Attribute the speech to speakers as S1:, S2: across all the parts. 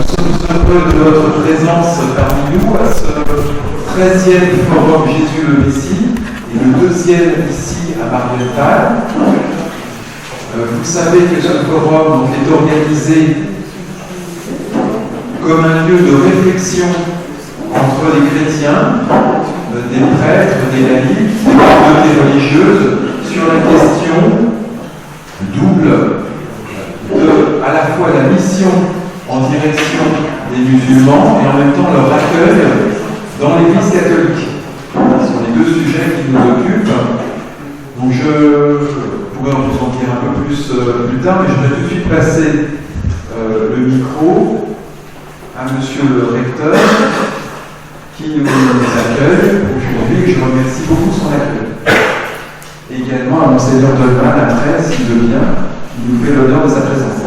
S1: sommes heureux de votre présence parmi nous à ce 13e Forum Jésus le Messie et le 2e ici à Marienthal. Vous savez que ce forum est organisé comme un lieu de réflexion entre les chrétiens, des prêtres, des laïcs, des communautés religieuses sur la question double de à la fois la mission en direction des musulmans et en même temps leur accueil dans l'Église catholique. Ce sont les deux sujets qui nous occupent. Donc je pourrais vous en dire un peu plus tard, mais je vais tout de suite passer le micro à Monsieur le Recteur qui nous accueille aujourd'hui et je remercie beaucoup son accueil. Et également à Monseigneur Dolman, après, s'il veut bien, qui nous fait l'honneur de sa présence.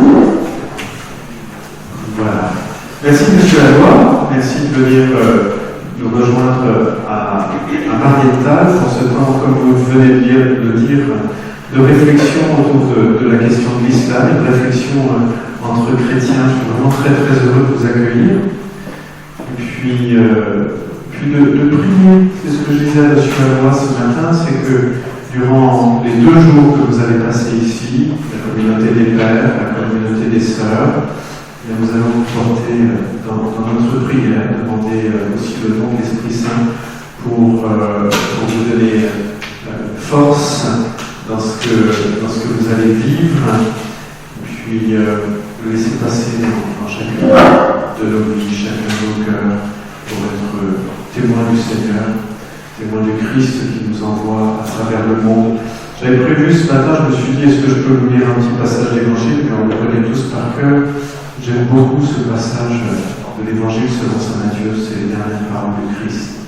S2: Voilà. Merci Monsieur Laloy, merci de venir nous rejoindre à Marienthal pour ce temps, comme vous venez de dire, de réflexion autour de la question de l'islam, et de réflexion entre chrétiens. Je suis vraiment très très heureux de vous accueillir. Et puis de prier. C'est ce que je disais à M. Laloy ce matin, c'est que durant les 2 jours que vous avez passés ici, la communauté des pères, la communauté des sœurs, nous allons vous porter dans notre prière, demander aussi le nom de l'Esprit Saint pour vous donner force dans ce que vous allez vivre, puis le laisser passer dans chacune de nos vies, chacun de nos cœurs, pour être témoin du Seigneur, témoin du Christ qui nous envoie à travers le monde. J'avais prévu ce matin, je me suis dit, est-ce que je peux vous lire un petit passage d'Évangile, mais on le connaît tous par cœur. J'aime beaucoup ce passage de l'Évangile selon saint Matthieu, c'est les dernières paroles du Christ.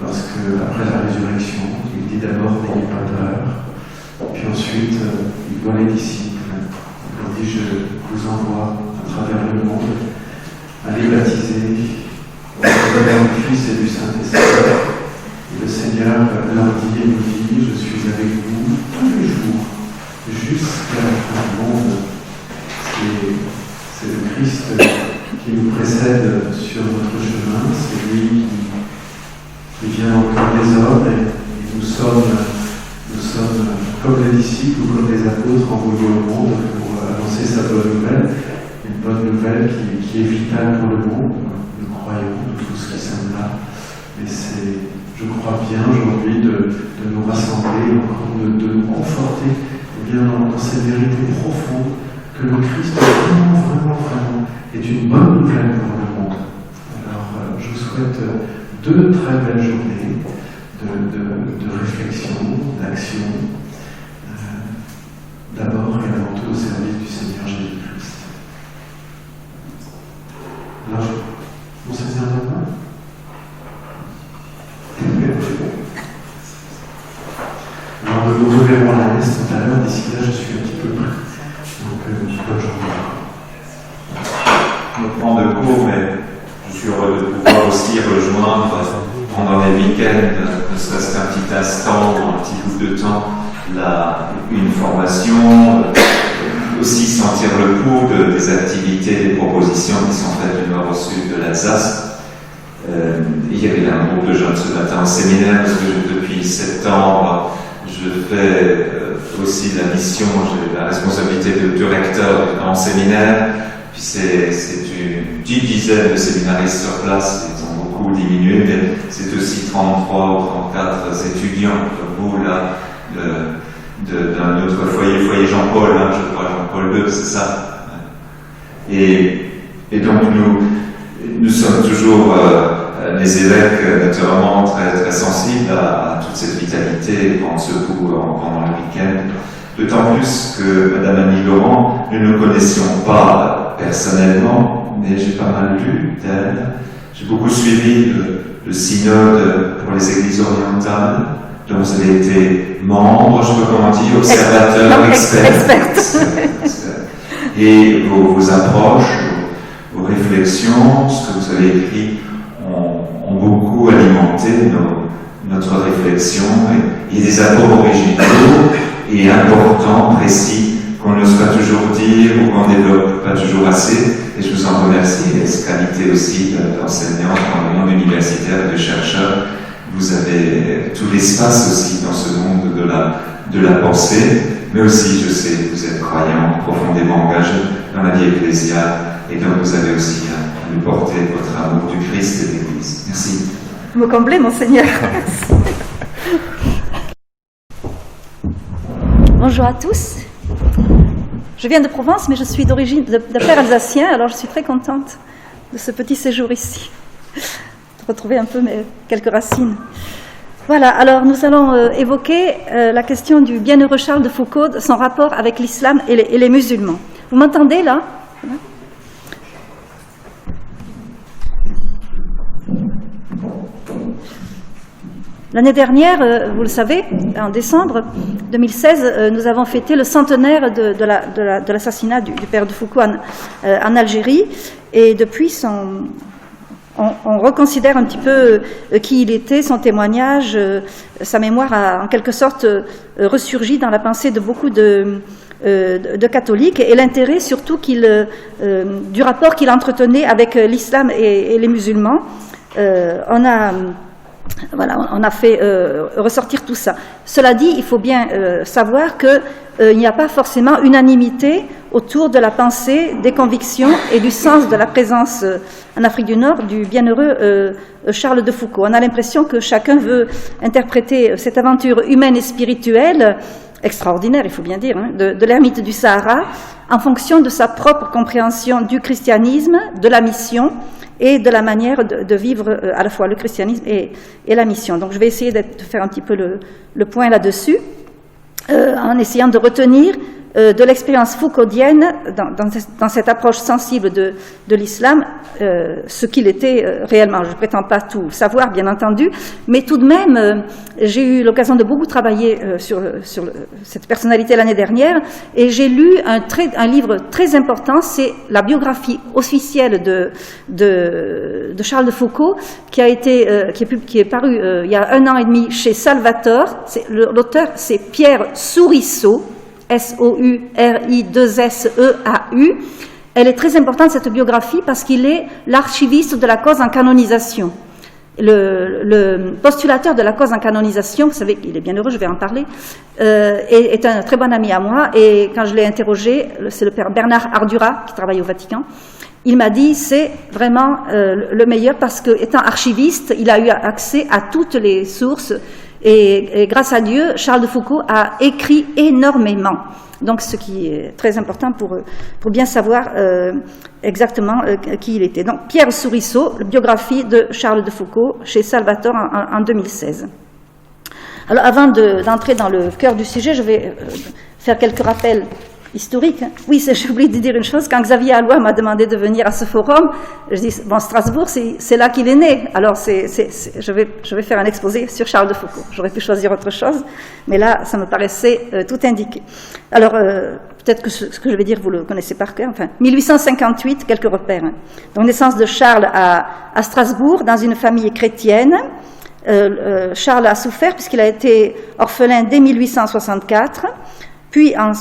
S2: Lorsque, après la résurrection, il dit d'abord n'ayez pas peur, puis ensuite il voit les disciples. Il dit je vous envoie à travers le monde, allez baptiser au nom du Fils et du Saint-Esprit. Et le Seigneur leur dit et nous dit je suis avec vous tous les jours, jusqu'à la fin du monde. C'est le Christ qui nous précède sur notre chemin, c'est lui qui vient au cœur des hommes et nous sommes comme les disciples ou comme les apôtres envoyés au monde pour annoncer sa bonne nouvelle, une bonne nouvelle qui est vitale pour le monde. Nous croyons, nous tous qui sommes là, mais c'est, je crois bien aujourd'hui, de nous rassembler, encore de nous conforter bien dans cette vérité profonde que le Christ vraiment est une bonne nouvelle pour le monde. Alors, je vous souhaite 2 très belles journées de réflexion, d'action, d'abord et avant tout au service du Seigneur Jésus-Christ. Alors, Monseigneur Dolman ? Alors, nous reverrons à la messe tout à l'heure. D'ici là, je suis un petit peu prêt. Donc, bonne journée.
S3: Je me prends de court, mais je suis heureux de pouvoir aussi rejoindre pendant les week-ends, ne serait-ce qu'un petit instant ou un petit bout de temps, une formation, aussi sentir le pouls des activités, des propositions qui sont faites du nord au sud de l'Alsace. Il y avait un groupe de jeunes ce matin au séminaire, parce que depuis septembre, je fais aussi la mission, j'ai la responsabilité de recteur du grand séminaire, puis c'est une petite dizaine de séminaristes sur place, ils ont beaucoup diminué, mais c'est aussi 33 ou 34 étudiants comme vous là, d'un autre foyer Jean-Paul, hein, je crois Jean-Paul II, c'est ça. Et donc nous sommes toujours les évêques naturellement très, très sensibles à toute cette vitalité et prendre secours pendant le week-end. D'autant plus que Madame Annie Laurent, nous ne connaissions pas personnellement, mais j'ai pas mal lu d'elle. J'ai beaucoup suivi le synode pour les églises orientales, dont vous avez été membre, je sais pas comment dire, observateur, expert. Et vos approches, vos réflexions, ce que vous avez écrit ont beaucoup alimenté notre réflexion et des apports originaux et importants, précis, qu'on n'ose pas toujours dire ou qu'on développe pas toujours assez. Et je vous en remercie. Et cette qualité aussi d'enseignant dans le monde universitaire et de chercheur. Vous avez tout l'espace aussi dans ce monde de la pensée, mais aussi, je sais, vous êtes croyant, profondément engagé dans la vie ecclésiale, et donc vous avez aussi à nous porter votre amour du Christ et de l'Église. Merci.
S4: Vous me comblez, Monseigneur. Bonjour à tous. Je viens de Provence, mais je suis d'origine de père alsacien, alors je suis très contente de ce petit séjour ici, de retrouver un peu quelques racines. Voilà, alors nous allons évoquer la question du bienheureux Charles de Foucauld, son rapport avec l'islam et les musulmans. Vous m'entendez là ? L'année dernière, vous le savez, en décembre 2016, nous avons fêté le centenaire de l'assassinat du père de Foucauld en Algérie. Et depuis, on reconsidère un petit peu qui il était, son témoignage, sa mémoire a en quelque sorte ressurgi dans la pensée de beaucoup de catholiques, et l'intérêt surtout du rapport qu'il entretenait avec l'islam et les musulmans. On a fait ressortir tout ça. Cela dit, il faut bien savoir qu'il n'y a pas forcément unanimité autour de la pensée, des convictions et du sens de la présence en Afrique du Nord du bienheureux Charles de Foucauld. On a l'impression que chacun veut interpréter cette aventure humaine et spirituelle, extraordinaire, il faut bien dire, de l'ermite du Sahara, en fonction de sa propre compréhension du christianisme, de la mission, et de la manière de vivre à la fois le christianisme et la mission. Donc je vais essayer de faire un petit peu le point là-dessus, en essayant de retenir de l'expérience foucauldienne, dans cette approche sensible de l'islam, ce qu'il était réellement. Je ne prétends pas tout savoir, bien entendu, mais tout de même, j'ai eu l'occasion de beaucoup travailler sur cette personnalité l'année dernière, et j'ai lu un livre très important, c'est la biographie officielle de Charles de Foucauld, qui est paru il y a 1 an et demi chez Salvator. L'auteur, c'est Pierre Sourisseau, S-O-U-R-I-2-S-E-A-U. Elle est très importante, cette biographie, parce qu'il est l'archiviste de la cause en canonisation. Le postulateur de la cause en canonisation, vous savez qu'il est bien heureux, je vais en parler, est un très bon ami à moi, et quand je l'ai interrogé, c'est le père Bernard Ardura, qui travaille au Vatican, il m'a dit c'est vraiment le meilleur, parce que étant archiviste, il a eu accès à toutes les sources, et grâce à Dieu, Charles de Foucauld a écrit énormément. Donc, ce qui est très important pour bien savoir exactement qui il était. Donc, Pierre Sourisseau, biographie de Charles de Foucauld, chez Salvator en 2016. Alors, avant d'entrer dans le cœur du sujet, je vais faire quelques rappels historiques. Oui, j'ai oublié de dire une chose. Quand Xavier Alloy m'a demandé de venir à ce forum, je dis, bon, Strasbourg, c'est là qu'il est né. Alors, je vais faire un exposé sur Charles de Foucauld. J'aurais pu choisir autre chose, mais là, ça me paraissait tout indiqué. Alors, peut-être que ce que je vais dire, vous le connaissez par cœur. Enfin, 1858, quelques repères. Donc, naissance de Charles à Strasbourg, dans une famille chrétienne. Charles a souffert puisqu'il a été orphelin dès 1864. Puis, en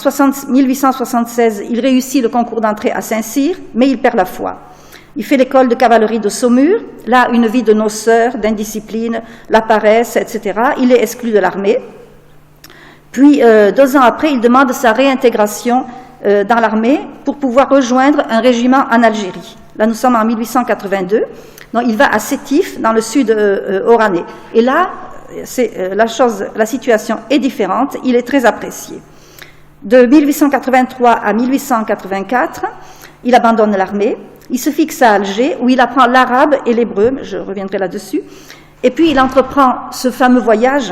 S4: 1876, il réussit le concours d'entrée à Saint-Cyr, mais il perd la foi. Il fait l'école de cavalerie de Saumur, là, une vie de noceur, d'indiscipline, la paresse, etc. Il est exclu de l'armée. Puis, 2 ans après, il demande sa réintégration dans l'armée pour pouvoir rejoindre un régiment en Algérie. Là, nous sommes en 1882. Donc, il va à Sétif, dans le sud oranais. Et là, la situation est différente. Il est très apprécié. De 1883 à 1884, il abandonne l'armée, il se fixe à Alger, où il apprend l'arabe et l'hébreu, je reviendrai là-dessus, et puis il entreprend ce fameux voyage,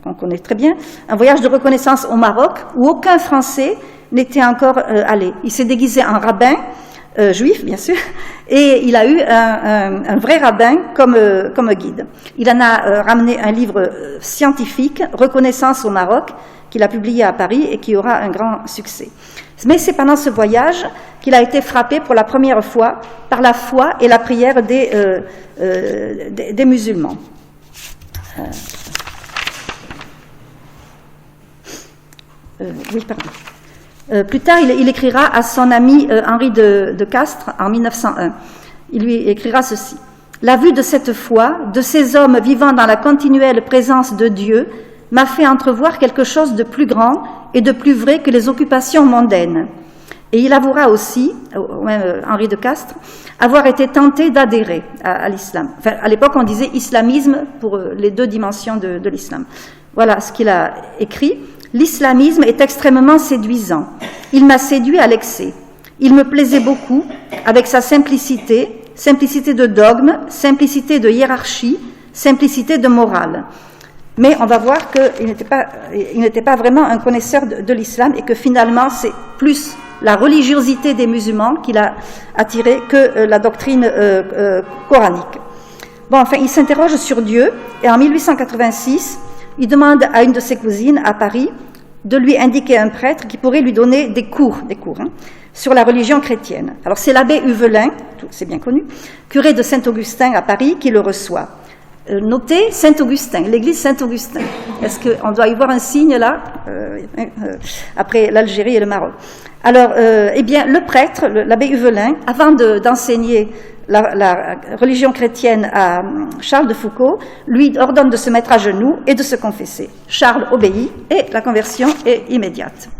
S4: qu'on connaît très bien, un voyage de reconnaissance au Maroc, où aucun Français n'était encore allé. Il s'est déguisé en rabbin, juif bien sûr, et il a eu un vrai rabbin comme guide. Il en a ramené un livre scientifique, Reconnaissance au Maroc, qu'il a publié à Paris et qui aura un grand succès. Mais c'est pendant ce voyage qu'il a été frappé pour la première fois par la foi et la prière des musulmans. Oui, pardon. Plus tard, il écrira à son ami Henri de Castres en 1901. Il lui écrira ceci. « La vue de cette foi, de ces hommes vivant dans la continuelle présence de Dieu, m'a fait entrevoir quelque chose de plus grand et de plus vrai que les occupations mondaines. » Et il avouera aussi, Henri de Castres, avoir été tenté d'adhérer à l'islam. Enfin, à l'époque, on disait islamisme pour les deux dimensions de l'islam. Voilà ce qu'il a écrit. « L'islamisme est extrêmement séduisant. Il m'a séduit à l'excès. Il me plaisait beaucoup avec sa simplicité, simplicité de dogme, simplicité de hiérarchie, simplicité de morale. » Mais on va voir qu'il n'était pas vraiment un connaisseur de l'islam et que finalement, c'est plus la religiosité des musulmans qui l'a attiré que la doctrine coranique. Bon, enfin, il s'interroge sur Dieu et en 1886, il demande à une de ses cousines à Paris de lui indiquer un prêtre qui pourrait lui donner des cours sur la religion chrétienne. Alors c'est l'abbé Huvelin, c'est bien connu, curé de Saint-Augustin à Paris, qui le reçoit. Notez Saint-Augustin, l'église Saint-Augustin. Est-ce qu'on doit y voir un signe là, après l'Algérie et le Maroc? Alors, eh bien, le prêtre, l'abbé Huvelin, avant d'enseigner la religion chrétienne à Charles de Foucauld, lui ordonne de se mettre à genoux et de se confesser. Charles obéit et la conversion est immédiate.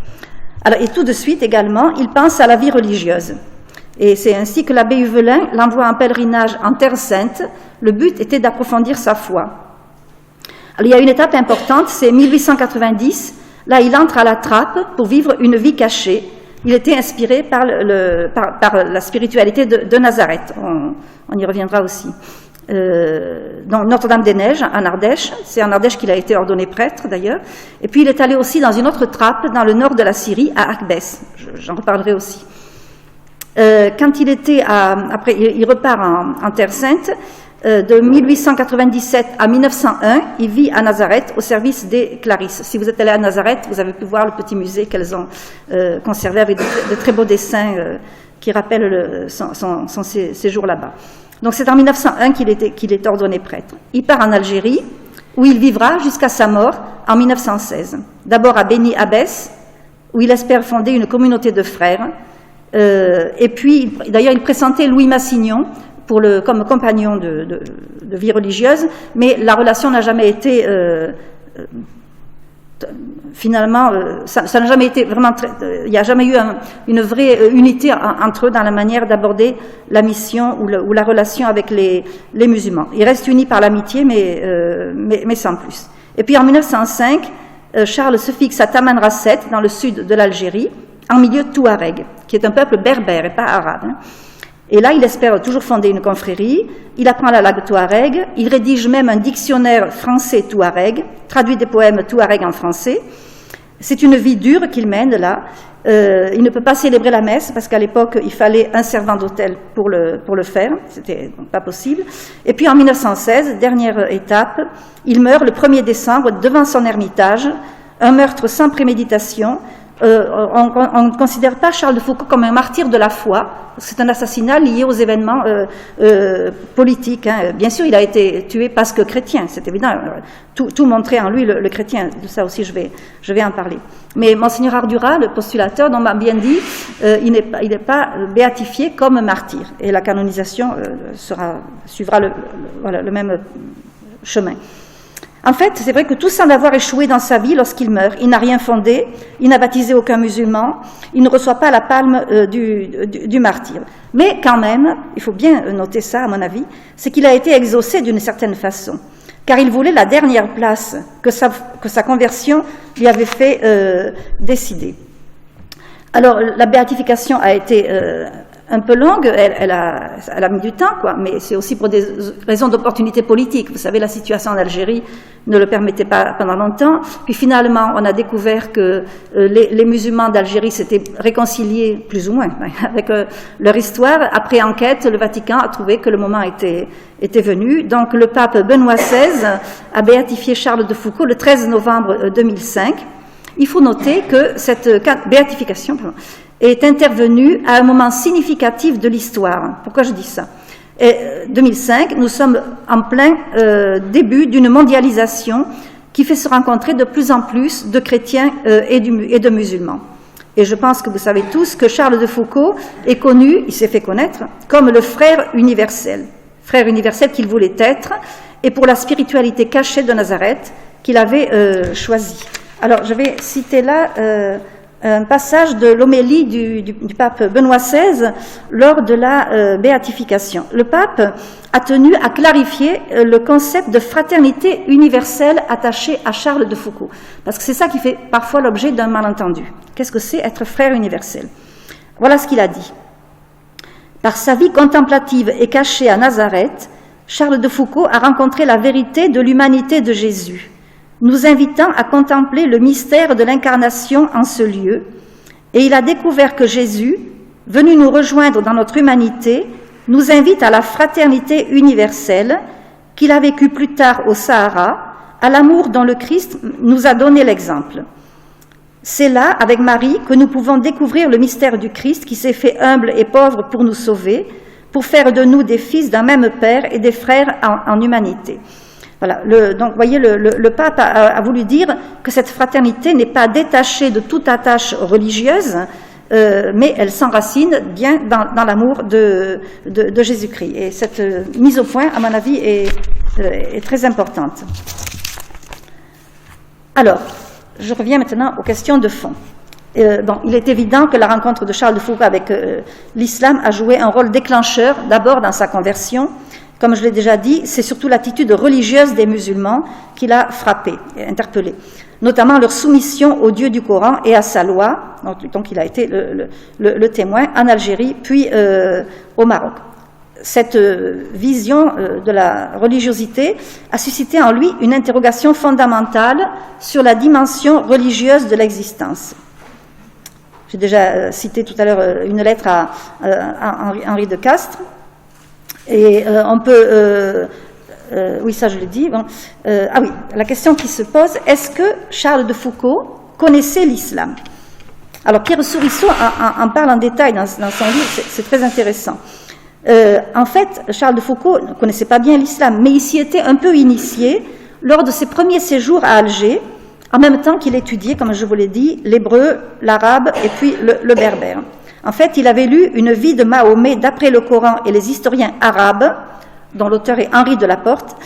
S4: Alors, et tout de suite également, il pense à la vie religieuse. Et c'est ainsi que l'abbé Huvelin l'envoie en pèlerinage en Terre Sainte. Le but était d'approfondir sa foi. Alors, il y a une étape importante, c'est 1890. Là, il entre à la Trappe pour vivre une vie cachée. Il était inspiré par la spiritualité de Nazareth. On y reviendra aussi. Dans Notre-Dame-des-Neiges, en Ardèche. C'est en Ardèche qu'il a été ordonné prêtre, d'ailleurs. Et puis, il est allé aussi dans une autre trappe, dans le nord de la Syrie, à Akbès. J'en reparlerai aussi. Quand il était après, il repart en Terre Sainte. De 1897 à 1901, il vit à Nazareth au service des Clarisses. Si vous êtes allé à Nazareth, vous avez pu voir le petit musée qu'elles ont conservé avec de très beaux dessins qui rappellent son séjour là-bas. Donc c'est en 1901 qu'il est ordonné prêtre. Il part en Algérie, où il vivra jusqu'à sa mort en 1916. D'abord à Beni Abbès, où il espère fonder une communauté de frères. Et puis, d'ailleurs, il pressentait Louis Massignon comme compagnon de vie religieuse, mais la relation n'a jamais été finalement, ça n'a jamais été vraiment il n'y a jamais eu une vraie unité entre eux dans la manière d'aborder la mission ou la relation avec les musulmans. Ils restent unis par l'amitié, mais sans plus. Et puis en 1905, Charles se fixe à Tamanrasset, dans le sud de l'Algérie, en milieu touareg, qui est un peuple berbère et pas arabe. Et là, il espère toujours fonder une confrérie. Il apprend la langue touareg. Il rédige même un dictionnaire français touareg, traduit des poèmes touareg en français. C'est une vie dure qu'il mène là. Il ne peut pas célébrer la messe parce qu'à l'époque, il fallait un servant d'hôtel pour le faire. C'était pas possible. Et puis en 1916, dernière étape, il meurt le 1er décembre devant son ermitage. Un meurtre sans préméditation. On ne considère pas Charles de Foucauld comme un martyr de la foi. C'est un assassinat lié aux événements politiques. Bien sûr, il a été tué parce que chrétien, c'est évident. Tout montrait en lui le chrétien. De ça aussi, je vais en parler. Mais Monseigneur Ardura, le postulateur, dont m'a bien dit, il n'est pas béatifié comme martyr. Et la canonisation suivra le même chemin. En fait, c'est vrai que tout semble avoir échoué dans sa vie lorsqu'il meurt. Il n'a rien fondé, il n'a baptisé aucun musulman, il ne reçoit pas la palme du martyr. Mais quand même, il faut bien noter ça à mon avis, c'est qu'il a été exaucé d'une certaine façon, car il voulait la dernière place que sa conversion lui avait fait décider. Alors, la béatification a été un peu longue, elle a mis du temps, mais c'est aussi pour des raisons d'opportunité politique. Vous savez, la situation en Algérie ne le permettait pas pendant longtemps. Puis finalement, on a découvert que les musulmans d'Algérie s'étaient réconciliés, plus ou moins, avec leur histoire. Après enquête, le Vatican a trouvé que le moment était venu. Donc le pape Benoît XVI a béatifié Charles de Foucauld le 13 novembre 2005. Il faut noter que cette béatification est intervenue à un moment significatif de l'histoire. Pourquoi je dis ça? Et 2005, nous sommes en plein début d'une mondialisation qui fait se rencontrer de plus en plus de chrétiens et de musulmans. Et je pense que vous savez tous que Charles de Foucault est connu, il s'est fait connaître, comme le frère universel qu'il voulait être, et pour la spiritualité cachée de Nazareth qu'il avait choisie. Alors, je vais citer là un passage de l'homélie du pape Benoît XVI lors de la béatification. Le pape a tenu à clarifier le concept de fraternité universelle attaché à Charles de Foucault, parce que c'est ça qui fait parfois l'objet d'un malentendu. Qu'est-ce que c'est être frère universel? Voilà ce qu'il a dit. Par sa vie contemplative et cachée à Nazareth, Charles de Foucault a rencontré la vérité de l'humanité de Jésus, nous invitant à contempler le mystère de l'incarnation en ce lieu, et il a découvert que Jésus, venu nous rejoindre dans notre humanité, nous invite à la fraternité universelle qu'il a vécue plus tard au Sahara, à l'amour dont le Christ nous a donné l'exemple. C'est là, avec Marie, que nous pouvons découvrir le mystère du Christ qui s'est fait humble et pauvre pour nous sauver, pour faire de nous des fils d'un même Père et des frères en humanité. Voilà. Donc, vous voyez, le pape a voulu dire que cette fraternité n'est pas détachée de toute attache religieuse, mais elle s'enracine bien dans l'amour de Jésus-Christ. Et cette mise au point, à mon avis, est très importante. Alors, je reviens maintenant aux questions de fond. Il est évident que la rencontre de Charles de Foucault avec l'islam a joué un rôle déclencheur, d'abord dans sa conversion. Comme je l'ai déjà dit, c'est surtout l'attitude religieuse des musulmans qui l'a frappé, interpellé, notamment leur soumission au Dieu du Coran et à sa loi. Donc il a été le témoin en Algérie, puis au Maroc. Cette vision de la religiosité a suscité en lui une interrogation fondamentale sur la dimension religieuse de l'existence. J'ai déjà cité tout à l'heure une lettre à Henri de Castres. Et on peut... oui, ça je l'ai dit. Bon, oui, la question qui se pose, est-ce que Charles de Foucault connaissait l'islam? Alors Pierre Sourisseau en parle en détail dans son livre, c'est très intéressant. En fait, Charles de Foucault ne connaissait pas bien l'islam, mais il s'y était un peu initié lors de ses premiers séjours à Alger, en même temps qu'il étudiait, comme je vous l'ai dit, l'hébreu, l'arabe et puis le berbère. En fait, il avait lu une vie de Mahomet d'après le Coran et les historiens arabes, dont l'auteur est Henri de Laporte,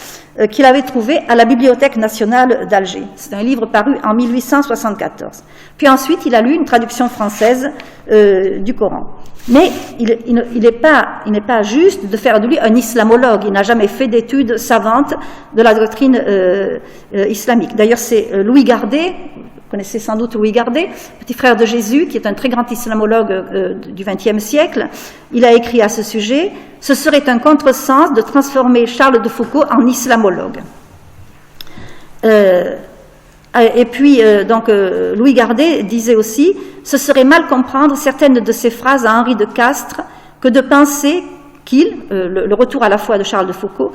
S4: qu'il avait trouvé à la Bibliothèque nationale d'Alger. C'est un livre paru en 1874. Puis ensuite, il a lu une traduction française du Coran. Mais il n'est pas juste de faire de lui un islamologue. Il n'a jamais fait d'études savantes de la doctrine islamique. D'ailleurs, c'est Louis Gardet. Vous connaissez sans doute Louis Gardet, petit frère de Jésus, qui est un très grand islamologue du XXe siècle. Il a écrit à ce sujet « Ce serait un contresens de transformer Charles de Foucault en islamologue ». Et puis, Louis Gardet disait aussi « Ce serait mal comprendre certaines de ses phrases à Henri de Castres que de penser le retour à la foi de Charles de Foucault,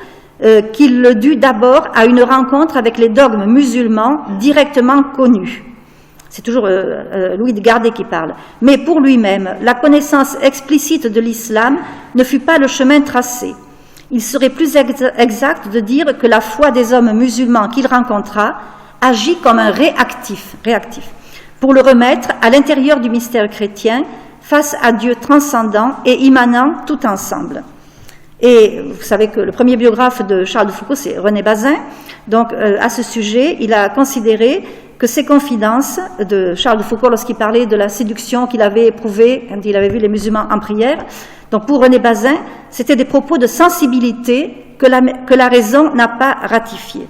S4: qu'il le dut d'abord à une rencontre avec les dogmes musulmans directement connus. » C'est toujours Louis Gardet qui parle. Mais pour lui-même, la connaissance explicite de l'islam ne fut pas le chemin tracé. Il serait plus exact de dire que la foi des hommes musulmans qu'il rencontra agit comme un réactif, pour le remettre à l'intérieur du mystère chrétien, face à Dieu transcendant et immanent tout ensemble. Et vous savez que le premier biographe de Charles de Foucault, c'est René Bazin. Donc, à ce sujet, il a considéré que ces confidences de Charles de Foucault, lorsqu'il parlait de la séduction qu'il avait éprouvée quand il avait vu les musulmans en prière, donc pour René Bazin, c'était des propos de sensibilité que la raison n'a pas ratifiés.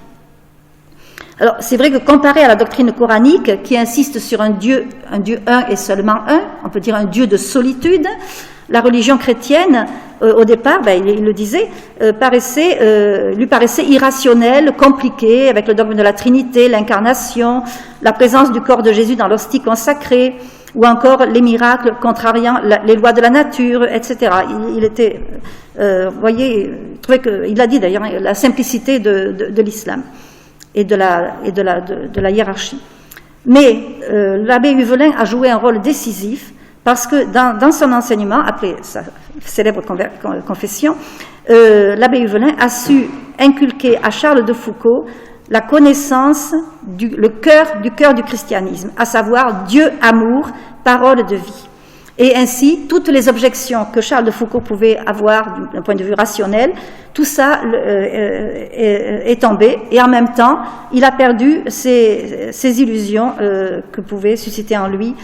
S4: Alors, c'est vrai que comparé à la doctrine coranique, qui insiste sur un Dieu un et seulement un, on peut dire un Dieu de solitude, la religion chrétienne, au départ, il le disait, lui paraissait irrationnelle, compliquée, avec le dogme de la Trinité, l'incarnation, la présence du corps de Jésus dans l'hostie consacrée, ou encore les miracles contrariant les lois de la nature, etc. Il était, vous voyez, il a dit d'ailleurs, la simplicité de l'islam et de la hiérarchie. Mais l'abbé Huvelin a joué un rôle décisif parce que dans son enseignement, après sa célèbre confession, l'abbé Huvelin a su inculquer à Charles de Foucault la connaissance du cœur du christianisme, à savoir Dieu amour parole de vie. Et ainsi, toutes les objections que Charles de Foucault pouvait avoir d'un point de vue rationnel, tout ça est tombé, et en même temps, il a perdu ses illusions que pouvait susciter en lui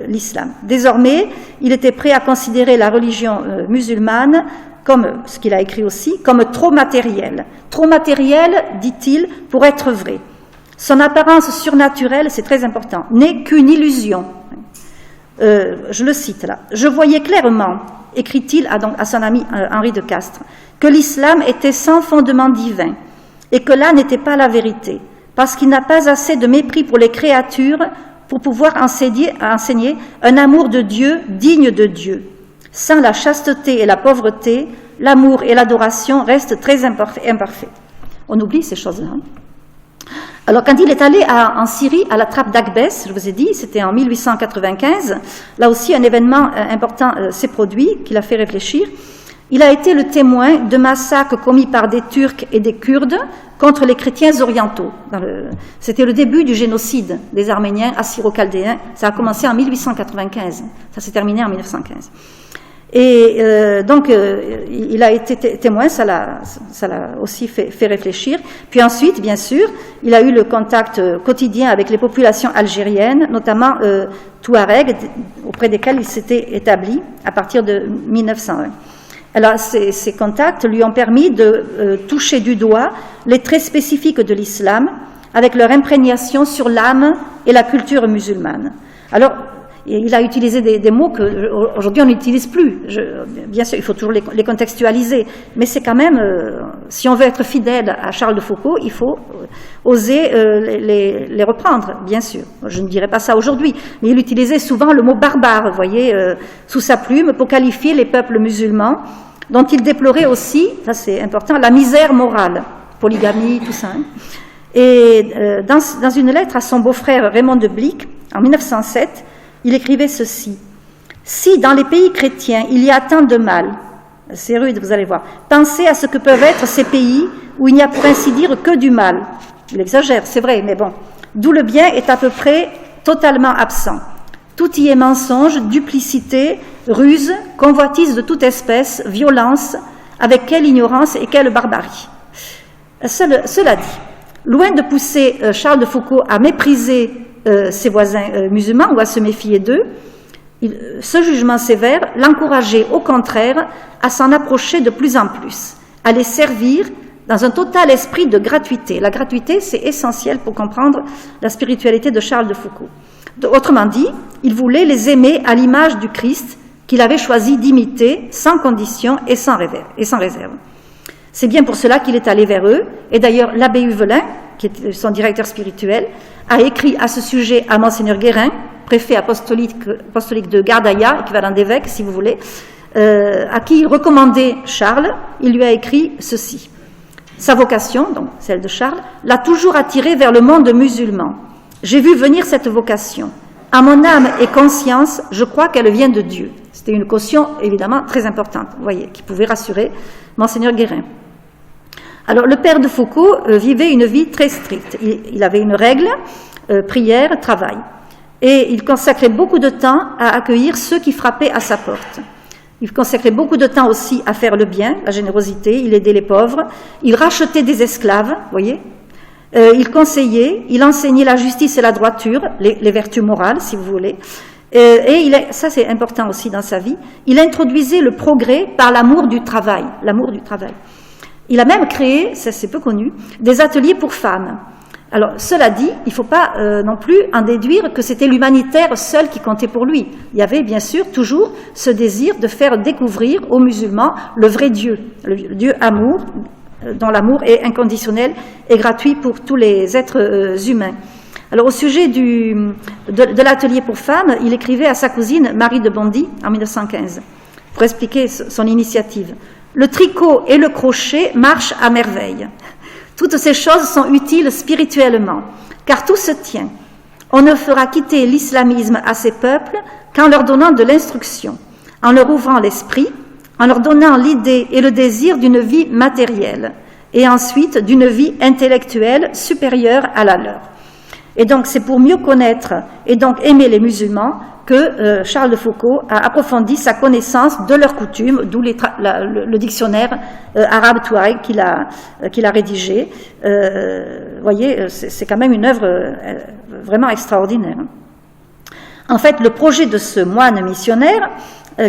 S4: l'islam. Désormais, il était prêt à considérer la religion musulmane, comme ce qu'il a écrit aussi, comme trop matérielle. Trop matérielle, dit-il, pour être vrai. Son apparence surnaturelle, c'est très important, n'est qu'une illusion. Je le cite là. « Je voyais clairement, écrit-il à son ami Henri de Castres, que l'islam était sans fondement divin et que là n'était pas la vérité, parce qu'il n'a pas assez de mépris pour les créatures pour pouvoir enseigner un amour de Dieu digne de Dieu. Sans la chasteté et la pauvreté, l'amour et l'adoration restent très imparfaits. » On oublie ces choses-là. Hein. Alors, quand il est allé en Syrie, à la trappe d'Akbès, je vous ai dit, c'était en 1895, là aussi un événement important s'est produit, qui l'a fait réfléchir. Il a été le témoin de massacres commis par des Turcs et des Kurdes contre les chrétiens orientaux. C'était le début du génocide des Arméniens assyro-chaldéens. Ça a commencé en 1895, ça s'est terminé en 1915. Et donc, il a été témoin, ça l'a aussi fait réfléchir. Puis ensuite, bien sûr, il a eu le contact quotidien avec les populations algériennes, notamment Touaregs, auprès desquels il s'était établi à partir de 1901. Alors, ces contacts lui ont permis de toucher du doigt les traits spécifiques de l'islam, avec leur imprégnation sur l'âme et la culture musulmane. Alors, il a utilisé des mots qu'aujourd'hui on n'utilise plus. Bien sûr, il faut toujours les contextualiser, mais c'est quand même, si on veut être fidèle à Charles de Foucault, il faut oser les reprendre, bien sûr. Je ne dirais pas ça aujourd'hui, mais il utilisait souvent le mot barbare, vous voyez, sous sa plume, pour qualifier les peuples musulmans, dont il déplorait aussi, ça c'est important, la misère morale, polygamie, tout ça. Hein. Et dans une lettre à son beau-frère Raymond de Blic, en 1907, il écrivait ceci: « Si dans les pays chrétiens il y a tant de mal, c'est rude, vous allez voir, pensez à ce que peuvent être ces pays où il n'y a pour ainsi dire que du mal. » Il exagère, c'est vrai, mais bon. D'où le bien est à peu près totalement absent. Tout y est mensonge, duplicité, ruse, convoitise de toute espèce, violence, avec quelle ignorance et quelle barbarie. Cela dit, loin de pousser Charles de Foucault à mépriser ses voisins musulmans ou à se méfier d'eux, ce jugement sévère l'encourageait au contraire à s'en approcher de plus en plus, à les servir dans un total esprit de gratuité. La gratuité, c'est essentiel pour comprendre la spiritualité de Charles de Foucault. Autrement dit, il voulait les aimer à l'image du Christ qu'il avait choisi d'imiter sans condition et sans réserve. C'est bien pour cela qu'il est allé vers eux, et d'ailleurs l'abbé Huvelin, qui est son directeur spirituel, a écrit à ce sujet à Monseigneur Guérin, préfet apostolique de Gardaïa, équivalent d'évêque si vous voulez, à qui il recommandait Charles. Il lui a écrit ceci: « Sa vocation, donc celle de Charles, l'a toujours attiré vers le monde musulman. J'ai vu venir cette vocation. À mon âme et conscience, je crois qu'elle vient de Dieu. » C'était une caution évidemment très importante, vous voyez, qui pouvait rassurer Monseigneur Guérin. Alors, le père de Foucault vivait une vie très stricte. Il avait une règle, prière, travail. Et il consacrait beaucoup de temps à accueillir ceux qui frappaient à sa porte. Il consacrait beaucoup de temps aussi à faire le bien, la générosité, il aidait les pauvres, il rachetait des esclaves, vous voyez. Il conseillait, il enseignait la justice et la droiture, les vertus morales, si vous voulez. Et ça c'est important aussi dans sa vie, il introduisait le progrès par l'amour du travail, l'amour du travail. Il a même créé, ça c'est peu connu, des ateliers pour femmes. Alors, cela dit, il ne faut pas non plus en déduire que c'était l'humanitaire seul qui comptait pour lui. Il y avait bien sûr toujours ce désir de faire découvrir aux musulmans le vrai Dieu, le Dieu amour, dont l'amour est inconditionnel et gratuit pour tous les êtres humains. Alors, au sujet de l'atelier pour femmes, il écrivait à sa cousine Marie de Bondy en 1915 pour expliquer son initiative. Le tricot et le crochet marchent à merveille. Toutes ces choses sont utiles spirituellement, car tout se tient. On ne fera quitter l'islamisme à ces peuples qu'en leur donnant de l'instruction, en leur ouvrant l'esprit, en leur donnant l'idée et le désir d'une vie matérielle, et ensuite d'une vie intellectuelle supérieure à la leur. Et donc c'est pour mieux connaître et donc aimer les musulmans que Charles de Foucault a approfondi sa connaissance de leurs coutumes, d'où le dictionnaire arabe Touareg qu'il a rédigé. Vous voyez, c'est quand même une œuvre vraiment extraordinaire. En fait, le projet de ce moine missionnaire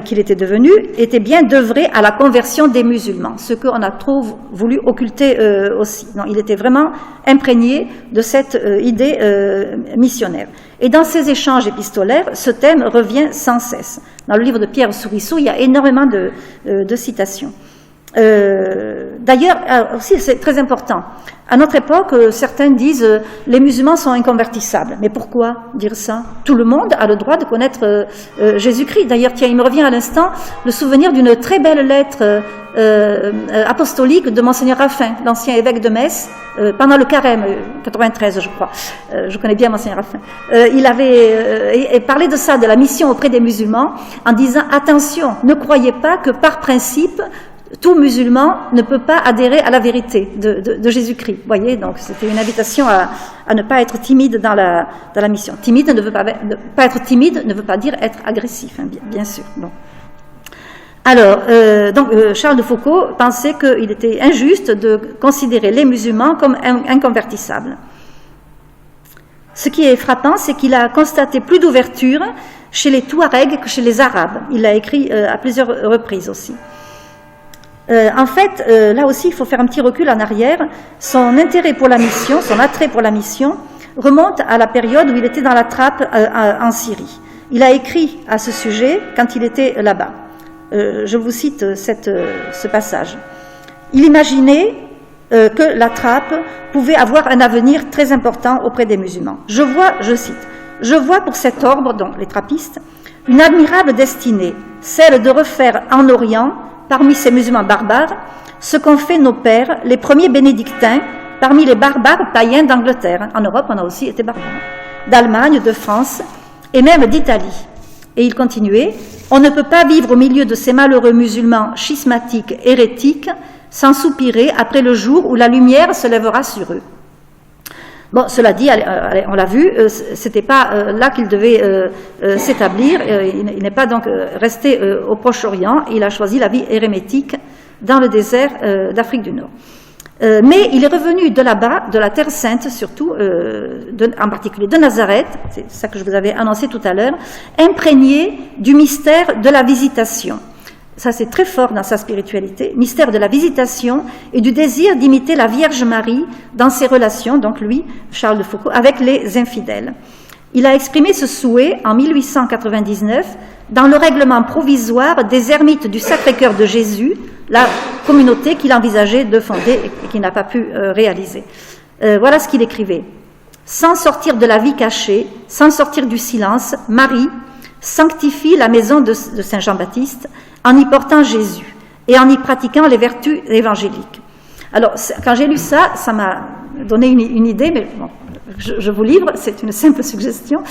S4: qu'il était devenu était bien d'œuvrer à la conversion des musulmans, ce qu'on a trop voulu occulter aussi. Non, il était vraiment imprégné de cette idée missionnaire. Et dans ces échanges épistolaires, ce thème revient sans cesse. Dans le livre de Pierre Sourisseau, il y a énormément de citations. D'ailleurs, aussi c'est très important. À notre époque, certains disent les musulmans sont inconvertissables. Mais pourquoi dire ça? Tout le monde a le droit de connaître Jésus-Christ. D'ailleurs, tiens, il me revient à l'instant le souvenir d'une très belle lettre apostolique de Monseigneur Raffin, l'ancien évêque de Metz, pendant le Carême, 93 je crois. Je connais bien Monseigneur Raffin. Il avait parlé de ça, de la mission auprès des musulmans, en disant attention, ne croyez pas que par principe tout musulman ne peut pas adhérer à la vérité de Jésus-Christ. Vous voyez, donc c'était une invitation à ne pas être timide dans la mission. Timide ne veut pas être timide ne veut pas dire être agressif, hein, bien sûr. Bon. Alors, Charles de Foucault pensait qu'il était injuste de considérer les musulmans comme inconvertissables. Ce qui est frappant, c'est qu'il a constaté plus d'ouverture chez les Touaregs que chez les Arabes. Il l'a écrit à plusieurs reprises aussi. En fait, là aussi, il faut faire un petit recul en arrière. Son intérêt pour la mission, son attrait pour la mission, remonte à la période où il était dans la trappe en Syrie. Il a écrit à ce sujet quand il était là-bas. Je vous cite ce passage. Il imaginait que la trappe pouvait avoir un avenir très important auprès des musulmans. Je vois pour cet ordre, donc les trappistes, une admirable destinée, celle de refaire en Orient, parmi ces musulmans barbares, ce qu'ont fait nos pères, les premiers bénédictins, parmi les barbares païens d'Angleterre. En Europe, on a aussi été barbares. D'Allemagne, de France et même d'Italie. Et il continuait, on ne peut pas vivre au milieu de ces malheureux musulmans schismatiques, hérétiques, sans soupirer après le jour où la lumière se lèvera sur eux. Bon, cela dit, on l'a vu, c'était pas là qu'il devait s'établir. Il n'est pas donc resté au Proche-Orient. Il a choisi la vie érémétique dans le désert d'Afrique du Nord. Mais il est revenu de là-bas, de la Terre Sainte surtout, en particulier de Nazareth, c'est ça que je vous avais annoncé tout à l'heure, imprégné du mystère de la visitation. Ça c'est très fort dans sa spiritualité, mystère de la visitation et du désir d'imiter la Vierge Marie dans ses relations, donc lui, Charles de Foucault, avec les infidèles. Il a exprimé ce souhait en 1899 dans le règlement provisoire des ermites du Sacré-Cœur de Jésus, la communauté qu'il envisageait de fonder et qu'il n'a pas pu réaliser. Voilà ce qu'il écrivait. Sans sortir de la vie cachée, sans sortir du silence, Marie sanctifie la maison de Saint Jean-Baptiste en y portant Jésus et en y pratiquant les vertus évangéliques. Alors, quand j'ai lu ça, ça m'a donné une idée, mais bon, je vous livre, c'est une simple suggestion.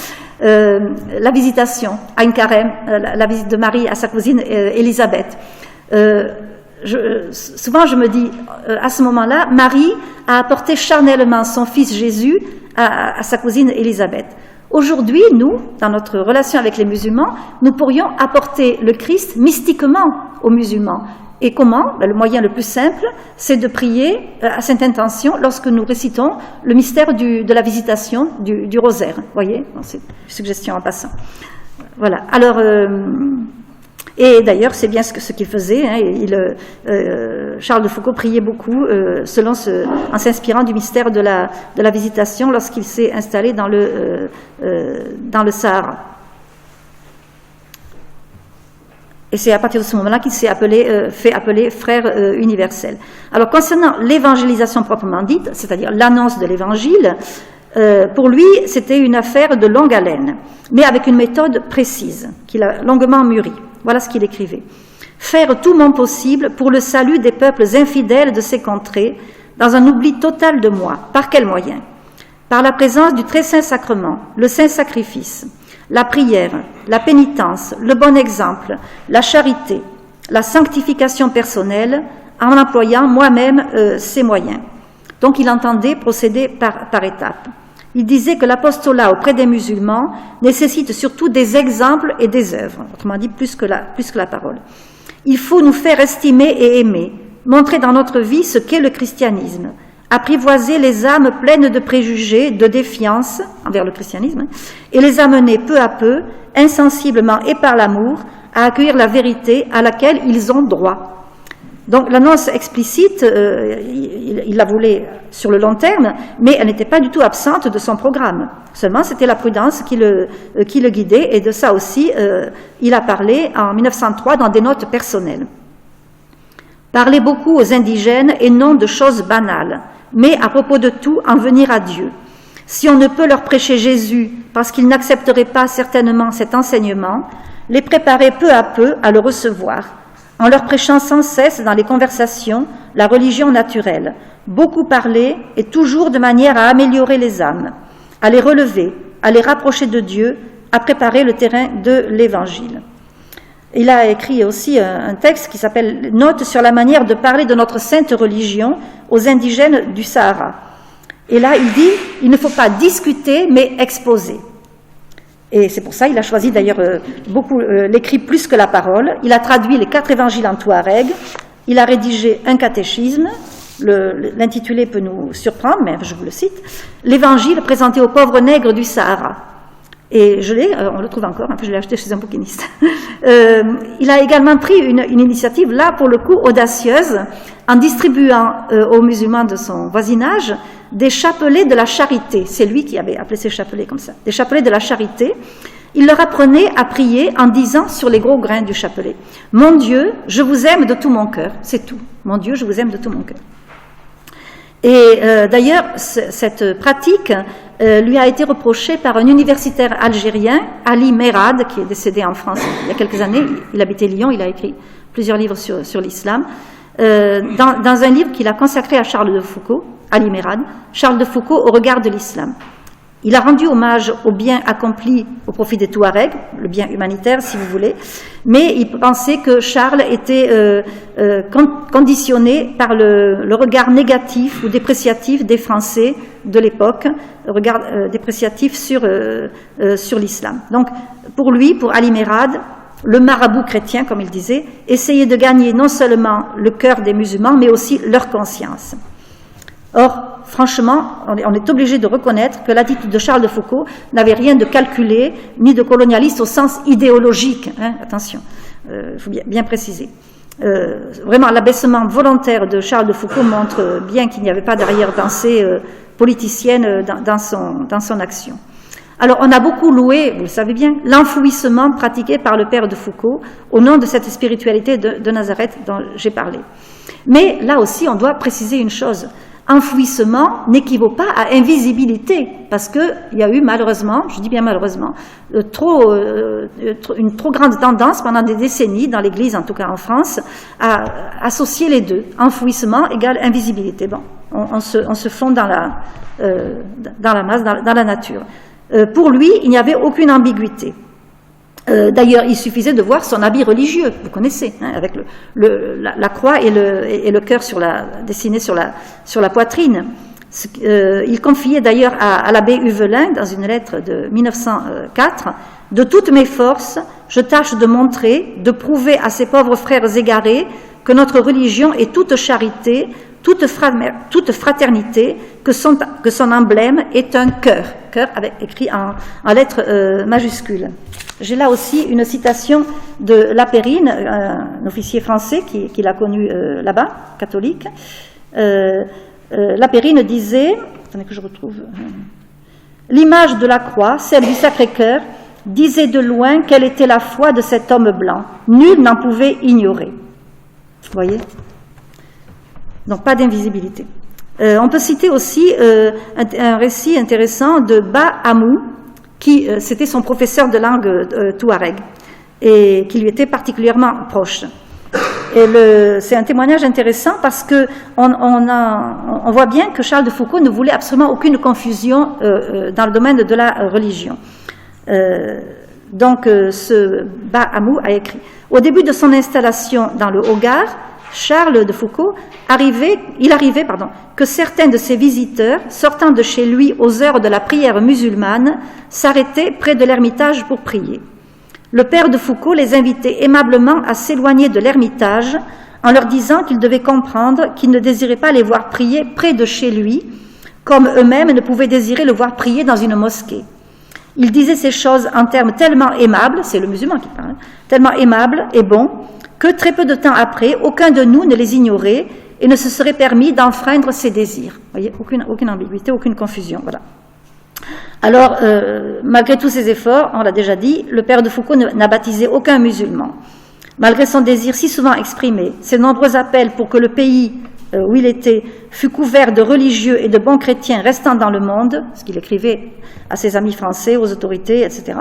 S4: La visitation à une carême, la visite de Marie à sa cousine Élisabeth. Souvent, je me dis, à ce moment-là, Marie a apporté charnellement son fils Jésus à sa cousine Élisabeth. Aujourd'hui, nous, dans notre relation avec les musulmans, nous pourrions apporter le Christ mystiquement aux musulmans. Et comment? Le moyen le plus simple, c'est de prier à cette intention lorsque nous récitons le mystère de la visitation du rosaire. Vous voyez? C'est une suggestion en passant. Voilà. Alors, et d'ailleurs, c'est bien ce qu'il faisait. Hein. Charles de Foucault priait beaucoup en s'inspirant du mystère de la visitation lorsqu'il s'est installé dans le Sahara. Et c'est à partir de ce moment-là qu'il s'est fait appeler frère universel. Alors, concernant l'évangélisation proprement dite, c'est-à-dire l'annonce de l'évangile, pour lui, c'était une affaire de longue haleine, mais avec une méthode précise, qu'il a longuement mûrie. Voilà ce qu'il écrivait. Faire tout mon possible pour le salut des peuples infidèles de ces contrées, dans un oubli total de moi. Par quel moyen? Par la présence du très saint sacrement, le saint sacrifice, la prière, la pénitence, le bon exemple, la charité, la sanctification personnelle, en employant moi-même ces moyens. Donc il entendait procéder par étapes. Il disait que l'apostolat auprès des musulmans nécessite surtout des exemples et des œuvres, autrement dit plus que la parole. Il faut nous faire estimer et aimer, montrer dans notre vie ce qu'est le christianisme, apprivoiser les âmes pleines de préjugés, de défiance envers le christianisme, et les amener peu à peu, insensiblement et par l'amour, à accueillir la vérité à laquelle ils ont droit. Donc l'annonce explicite, il la voulait sur le long terme, mais elle n'était pas du tout absente de son programme. Seulement, c'était la prudence qui le guidait, et de ça aussi, il a parlé en 1903 dans des notes personnelles. Parler beaucoup aux indigènes et non de choses banales, mais à propos de tout, en venir à Dieu. Si on ne peut leur prêcher Jésus parce qu'ils n'accepteraient pas certainement cet enseignement, les préparer peu à peu à le recevoir, en leur prêchant sans cesse dans les conversations la religion naturelle, beaucoup parler et toujours de manière à améliorer les âmes, à les relever, à les rapprocher de Dieu, à préparer le terrain de l'Évangile. Il a écrit aussi un texte qui s'appelle « Notes sur la manière de parler de notre sainte religion aux indigènes du Sahara ». Et là, il dit « Il ne faut pas discuter, mais exposer ». Et c'est pour ça qu'il a choisi d'ailleurs beaucoup l'écrit plus que la parole. Il a traduit les 4 évangiles en touareg. Il a rédigé un catéchisme. L'intitulé peut nous surprendre, mais je vous le cite. L'évangile présenté aux pauvres nègres du Sahara. Et on le trouve encore, je l'ai acheté chez un bouquiniste. Il a également pris une initiative, là pour le coup audacieuse, en distribuant aux musulmans de son voisinage des chapelets de la charité. C'est lui qui avait appelé ces chapelets comme ça, des chapelets de la charité. Il leur apprenait à prier en disant sur les gros grains du chapelet « Mon Dieu, je vous aime de tout mon cœur ». C'est tout. « Mon Dieu, je vous aime de tout mon cœur ». Et d'ailleurs, cette pratique lui a été reprochée par un universitaire algérien, Ali Merad, qui est décédé en France il y a quelques années. Il habitait Lyon, il a écrit plusieurs livres sur l'islam. Dans un livre qu'il a consacré à Charles de Foucault, Ali Merad, Charles de Foucault au regard de l'islam. Il a rendu hommage au bien accompli au profit des Touaregs, le bien humanitaire si vous voulez, mais il pensait que Charles était conditionné par le regard négatif ou dépréciatif des Français de l'époque, le regard dépréciatif sur l'islam. Donc pour lui, pour Ali Merad, le marabout chrétien, comme il disait, essayait de gagner non seulement le cœur des musulmans, mais aussi leur conscience. Or, franchement, on est obligé de reconnaître que l'attitude de Charles de Foucault n'avait rien de calculé, ni de colonialiste au sens idéologique. Attention, il faut bien préciser. Vraiment, l'abaissement volontaire de Charles de Foucault montre bien qu'il n'y avait pas d'arrière-pensée politicienne dans son action. Alors, on a beaucoup loué, vous le savez bien, l'enfouissement pratiqué par le père de Foucault au nom de cette spiritualité de Nazareth dont j'ai parlé. Mais là aussi, on doit préciser une chose. Enfouissement n'équivaut pas à invisibilité, parce qu'il y a eu malheureusement, je dis bien malheureusement, une trop grande tendance pendant des décennies, dans l'Église en tout cas en France, à associer les deux. Enfouissement égale invisibilité. Bon, on se fond dans la masse, dans la nature. Pour lui, il n'y avait aucune ambiguïté. D'ailleurs, il suffisait de voir son habit religieux, vous connaissez, avec la croix et le cœur dessiné sur la poitrine. Il confiait d'ailleurs à l'abbé Huvelin, dans une lettre de 1904, « De toutes mes forces, je tâche de montrer, de prouver à ces pauvres frères égarés que notre religion est toute charité, toute fraternité, que son emblème est un cœur. » Cœur écrit en lettres majuscules. J'ai là aussi une citation de Lapérine, un officier français qui l'a connu là-bas, catholique. Lapérine disait, attendez que je retrouve, l'image de la croix, celle du Sacré-Cœur, disait de loin quelle était la foi de cet homme blanc. Nul n'en pouvait ignorer. Vous voyez ? Donc pas d'invisibilité. On peut citer aussi un récit intéressant de Ba Amou, qui c'était son professeur de langue touareg et qui lui était particulièrement proche. Et c'est un témoignage intéressant parce que on voit bien que Charles de Foucault ne voulait absolument aucune confusion dans le domaine de la religion. Donc ce Ba Amou a écrit: au début de son installation dans le Hogar, Charles de Foucault il arrivait que certains de ses visiteurs, sortant de chez lui aux heures de la prière musulmane, s'arrêtaient près de l'ermitage pour prier. Le père de Foucault les invitait aimablement à s'éloigner de l'ermitage en leur disant qu'ils devaient comprendre qu'ils ne désiraient pas les voir prier près de chez lui, comme eux-mêmes ne pouvaient désirer le voir prier dans une mosquée. Il disait ces choses en termes tellement aimables, c'est le musulman qui parle, tellement aimables et bons, que très peu de temps après, aucun de nous ne les ignorait et ne se serait permis d'enfreindre ses désirs. Vous voyez, aucune ambiguïté, aucune confusion. Voilà. Alors, malgré tous ses efforts, on l'a déjà dit, le père de Foucault n'a baptisé aucun musulman. Malgré son désir si souvent exprimé, ses nombreux appels pour que le pays où il était fût couvert de religieux et de bons chrétiens restant dans le monde, ce qu'il écrivait à ses amis français, aux autorités, etc.,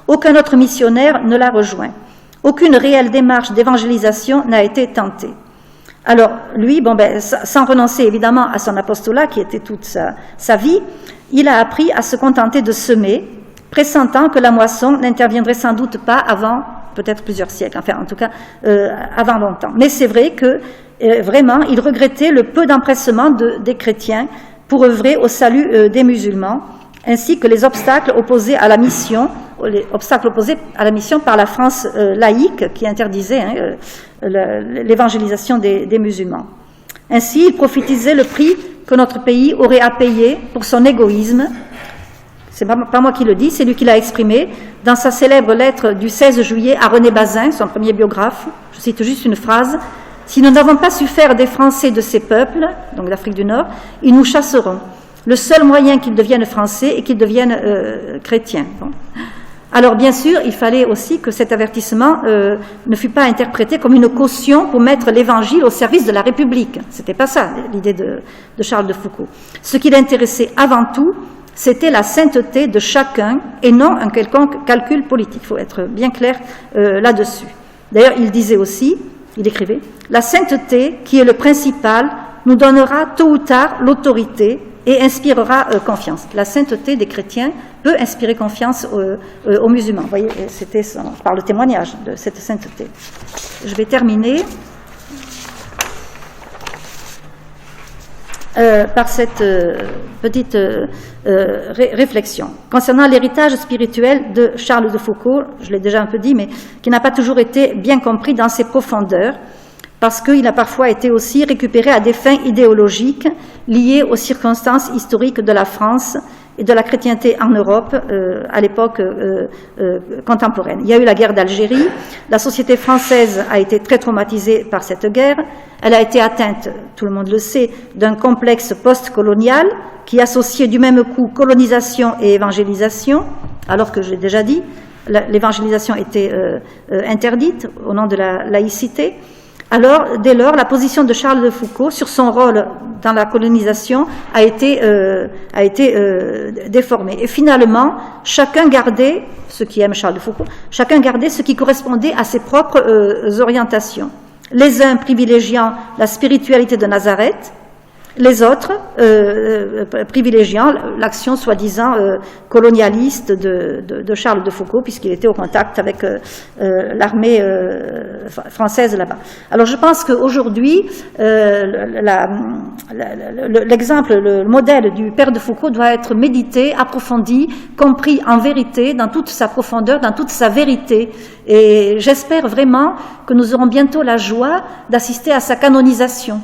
S4: aucun autre missionnaire ne l'a rejoint. Aucune réelle démarche d'évangélisation n'a été tentée. Alors, lui, sans renoncer évidemment à son apostolat, qui était toute sa vie, il a appris à se contenter de semer, pressentant que la moisson n'interviendrait sans doute pas avant peut-être plusieurs siècles, enfin en tout cas avant longtemps. Mais c'est vrai que vraiment, il regrettait le peu d'empressement des chrétiens pour œuvrer au salut des musulmans, ainsi que les obstacles opposés à la mission, par la France laïque qui interdisait l'évangélisation des musulmans. Ainsi, il prophétisait le prix que notre pays aurait à payer pour son égoïsme. C'est pas moi qui le dis, c'est lui qui l'a exprimé dans sa célèbre lettre du 16 juillet à René Bazin, son premier biographe. Je cite juste une phrase. « Si nous n'avons pas su faire des Français de ces peuples, donc d'Afrique du Nord, ils nous chasseront. Le seul moyen qu'ils deviennent français est qu'ils deviennent chrétiens. » Bon. Alors bien sûr, il fallait aussi que cet avertissement ne fût pas interprété comme une caution pour mettre l'évangile au service de la République. C'était pas ça l'idée de Charles de Foucault. Ce qui l'intéressait avant tout, c'était la sainteté de chacun et non un quelconque calcul politique. Il faut être bien clair là-dessus. D'ailleurs, il disait aussi, il écrivait, « La sainteté, qui est le principal, nous donnera tôt ou tard l'autorité et inspirera confiance. » La sainteté des chrétiens peut inspirer confiance aux musulmans. Vous voyez, c'était par le témoignage de cette sainteté. Je vais terminer par cette petite réflexion. Concernant l'héritage spirituel de Charles de Foucault, je l'ai déjà un peu dit, mais qui n'a pas toujours été bien compris dans ses profondeurs, parce qu'il a parfois été aussi récupéré à des fins idéologiques liées aux circonstances historiques de la France et de la chrétienté en Europe à l'époque contemporaine. Il y a eu la guerre d'Algérie, la société française a été très traumatisée par cette guerre, elle a été atteinte, tout le monde le sait, d'un complexe post-colonial qui associait du même coup colonisation et évangélisation, alors que j'ai déjà dit, l'évangélisation était interdite au nom de la laïcité. Alors, dès lors, la position de Charles de Foucault sur son rôle dans la colonisation a été déformée. Et finalement, chacun gardait, ceux qui aiment Charles de Foucault, chacun gardait ce qui correspondait à ses propres orientations. Les uns privilégiant la spiritualité de Nazareth, les autres privilégiant l'action soi-disant colonialiste de Charles de Foucault, puisqu'il était au contact avec l'armée française là-bas. Alors je pense qu'aujourd'hui, l'exemple, le modèle du père de Foucault doit être médité, approfondi, compris en vérité, dans toute sa profondeur, dans toute sa vérité. Et j'espère vraiment que nous aurons bientôt la joie d'assister à sa canonisation.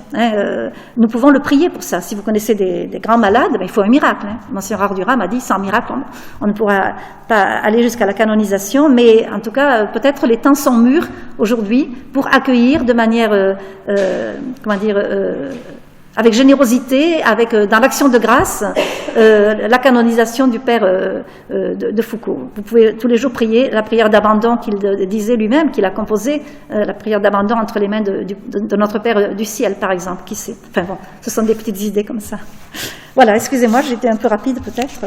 S4: Nous pouvons le prier pour ça. Si vous connaissez des grands malades, il faut un miracle. Monseigneur Ardura m'a dit, sans miracle, on ne pourra pas aller jusqu'à la canonisation, mais en tout cas, peut-être les temps sont mûrs aujourd'hui pour accueillir de manière, avec générosité, dans l'action de grâce, la canonisation du père de Foucault. Vous pouvez tous les jours prier la prière d'abandon qu'il disait lui-même, qu'il a composée, la prière d'abandon entre les mains de notre Père du ciel, par exemple. Qui sait? Enfin bon, ce sont des petites idées comme ça. Voilà, excusez-moi, j'étais un peu rapide peut-être.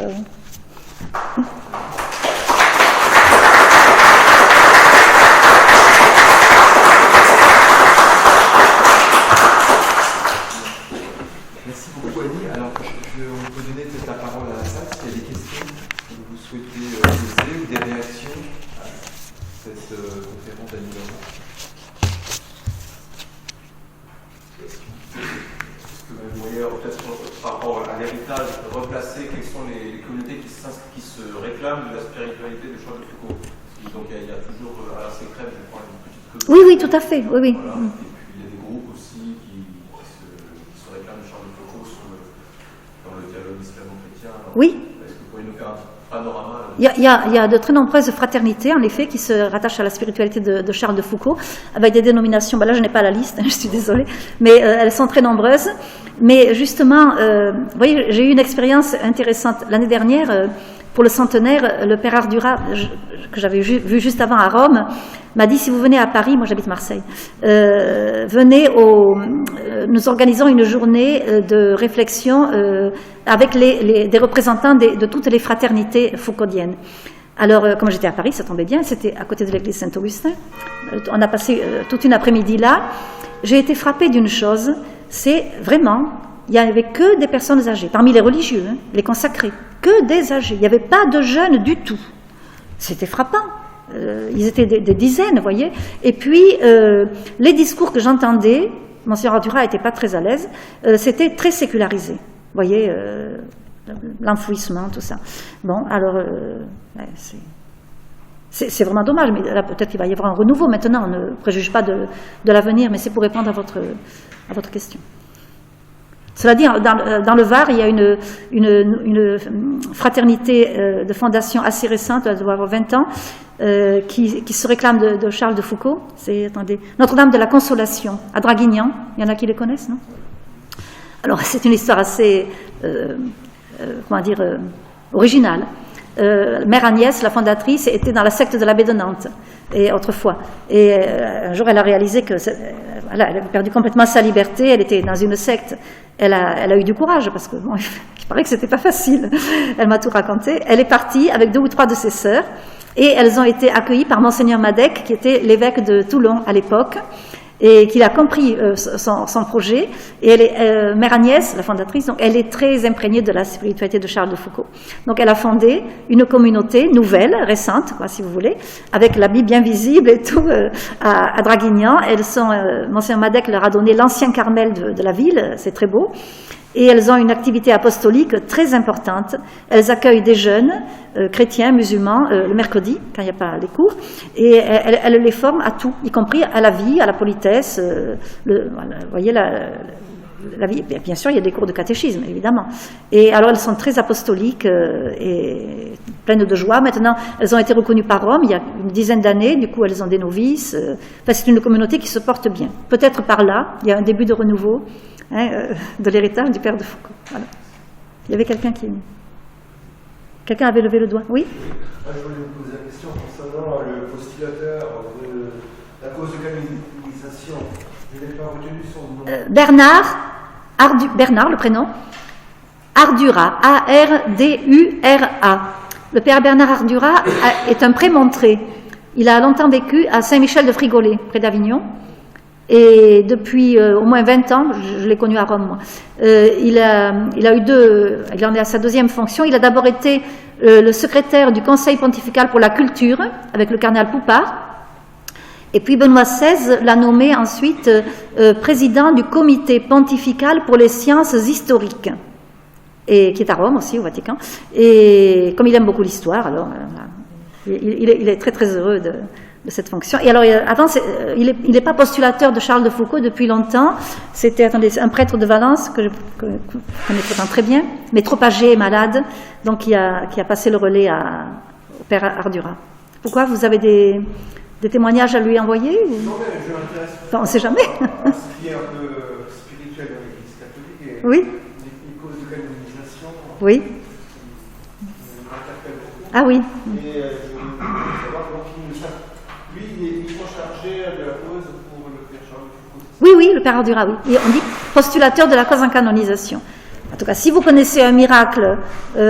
S1: On peut donner peut-être la parole à la salle s'il y a des questions que vous souhaitez poser ou des réactions à cette conférence d'anniversaire.
S5: vous voyez, peut-être par rapport à l'héritage, replacer quelles sont les communautés qui se réclament de la spiritualité de Charles de Foucault. Donc il y a toujours à la Sécrète, je crois, une petite communauté.
S4: Oui, oui, tout à fait. Oui, oui.
S5: Voilà. Et puis il y a des groupes aussi qui se réclament de Charles de Foucault dans le dialogue islamo-chrétien.
S4: Oui.
S5: Est-ce que vous pourriez nous faire un panorama?
S4: Il y a de très nombreuses fraternités, en effet, qui se rattachent à la spiritualité de Charles de Foucault, avec des dénominations, ben là je n'ai pas la liste, je suis désolée, mais elles sont très nombreuses. Mais justement, vous voyez, j'ai eu une expérience intéressante. L'année dernière, pour le centenaire, le père Ardura, que j'avais vu juste avant à Rome, m'a dit, si vous venez à Paris, moi j'habite Marseille, venez nous organisons une journée de réflexion avec des représentants de toutes les fraternités foucauldiennes. Alors, comme j'étais à Paris, ça tombait bien, c'était à côté de l'église Saint-Augustin. On a passé toute une après-midi là. J'ai été frappée d'une chose, c'est vraiment, il n'y avait que des personnes âgées, parmi les religieux, hein, les consacrés, que des âgés. Il n'y avait pas de jeunes du tout. C'était frappant. Ils étaient des dizaines, vous voyez. Et puis, les discours que j'entendais, Monseigneur Ardura n'était pas très à l'aise, c'était très sécularisé. Vous voyez, l'enfouissement, tout ça. Bon, alors, c'est vraiment dommage, mais là, peut-être qu'il va y avoir un renouveau. Maintenant, on ne préjuge pas de l'avenir, mais c'est pour répondre à votre question. Cela dit, dans le Var, il y a une fraternité de fondation assez récente, elle doit avoir 20 ans, qui se réclame de Charles de Foucault. C'est, attendez, Notre-Dame de la Consolation, à Draguignan. Il y en a qui les connaissent, non? Alors, c'est une histoire assez, originale. Mère Agnès, la fondatrice, était dans la secte de l'abbé de Nantes, et autrefois. Et un jour, elle a réalisé que elle avait perdu complètement sa liberté, elle était dans une secte. Elle a eu du courage, parce que bon, il paraît que c'était pas facile. Elle m'a tout raconté. Elle est partie avec 2 ou 3 de ses sœurs, et elles ont été accueillies par Monseigneur Madec, qui était l'évêque de Toulon à l'époque, et qui a compris son projet. Et elle est, Mère Agnès, la fondatrice, donc elle est très imprégnée de la spiritualité de Charles de Foucault. Donc elle a fondé une communauté nouvelle, récente, quoi, si vous voulez, avec l'habit bien visible et tout, à Draguignan. Monseigneur Madec leur a donné l'ancien Carmel de la ville, c'est très beau. Et elles ont une activité apostolique très importante. Elles accueillent des jeunes chrétiens, musulmans, le mercredi, quand il n'y a pas les cours, et elles les forment à tout, y compris à la vie, à la politesse. Vous voyez, la vie. Bien sûr, il y a des cours de catéchisme, évidemment. Et alors, elles sont très apostoliques et pleines de joie. Maintenant, elles ont été reconnues par Rome il y a une dizaine d'années. Du coup, elles ont des novices. Enfin, c'est une communauté qui se porte bien. Peut-être par là, il y a un début de renouveau. De l'héritage du père de Foucault. Voilà. Il y avait quelqu'un qui... Quelqu'un avait levé le doigt. Oui.
S6: Je voulais vous poser la question concernant le postulateur de la cause de canonisation. Je n'ai pas retenu son nom. Bernard, le prénom. Ardura. A-R-D-U-R-A. Le père Bernard Ardura est un prémontré. Il a longtemps vécu à Saint-Michel-de-Frigolet, près d'Avignon. Et depuis au moins 20 ans, je l'ai connu à Rome, moi, il en est à sa 2e fonction. Il a d'abord été le secrétaire du Conseil pontifical pour la culture, avec le cardinal Poupart. Et puis Benoît XVI l'a nommé ensuite président du comité pontifical pour les sciences historiques, et qui est à Rome aussi, au Vatican. Et comme il aime beaucoup l'histoire, alors il est très très heureux de cette fonction. Et alors, avant, il n'est pas postulateur de Charles de Foucault depuis longtemps. C'était un prêtre de Valence que je connais pourtant très bien, mais trop âgé et malade, donc qui a passé le relais au père Ardura. Pourquoi? Vous avez des témoignages à lui envoyer ou... Non, mais je m'intéresse.
S4: Enfin, on ne sait jamais.
S6: À ce qui est un peu spirituel dans l'Église catholique et
S4: oui.
S6: Les causes de canonisation.
S4: Oui.
S6: M'interpelle beaucoup.
S4: Ah oui.
S6: Et je voulais savoir comment lui, il est chargé de la cause pour le père Charles de Foucault.
S4: Oui, le père Ardura, oui. Et on dit postulateur de la cause en canonisation. En tout cas, si vous connaissez un miracle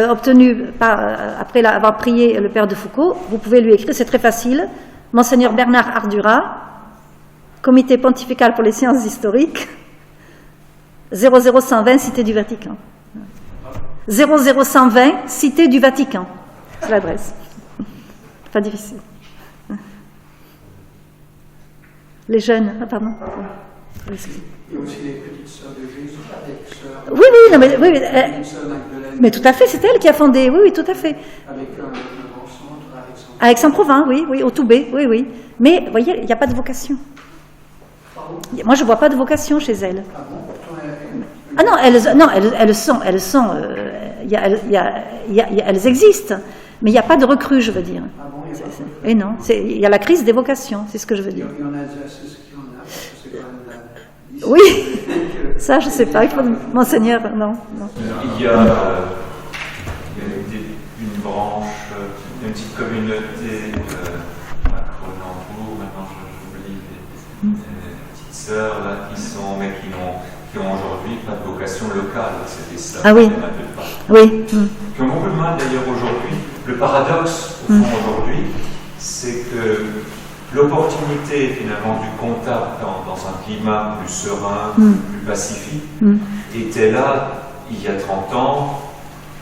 S4: obtenu après avoir prié le père de Foucault, vous pouvez lui écrire, c'est très facile. Monseigneur Bernard Ardura, Comité pontifical pour les sciences historiques, 00120, Cité du Vatican. 00120, Cité du Vatican. C'est l'adresse. Pas difficile. Les jeunes, pardon.
S6: Il y a aussi les petites sœurs de Jésus.
S7: sœur.
S4: Oui, oui, non, mais, oui,
S7: Une sœur Magdeleine.
S4: mais tout à fait, c'est elle qui a fondé, oui, oui, tout à fait.
S7: Avec un grand centre à Aix-en-Provence.
S4: À Aix-en-Provence, oui, oui, au Toubé, oui, oui. Mais, vous voyez, il n'y a pas de vocation.
S7: Pardon.
S4: Moi, je ne vois pas de vocation chez elle.
S7: Ah bon, pourtant elle-
S4: Ah non, elles sont, elles existent, mais il n'y a pas de recrue, je veux dire.
S7: Ah bon, il y a pas de-
S4: Et non, il y a la crise des vocations, c'est ce que je veux
S7: Il
S4: dire.
S7: y en a déjà, c'est ce qu'il y en a, parce que c'est quand même la...
S4: Oui, ça, je ne sais pas, il faut Monseigneur, non.
S3: Il y a une branche, une petite communauté à Cronenbourg, maintenant j'oublie les petites sœurs là, qui ont aujourd'hui pas de vocation locale, c'était ça.
S4: Ah oui.
S3: il y en a deux, trois.
S4: Oui,
S3: Qui ont beaucoup de mal d'ailleurs aujourd'hui. Le paradoxe, au fond, aujourd'hui, c'est que l'opportunité finalement du contact dans un climat plus serein, plus pacifique, était là il y a 30 ans.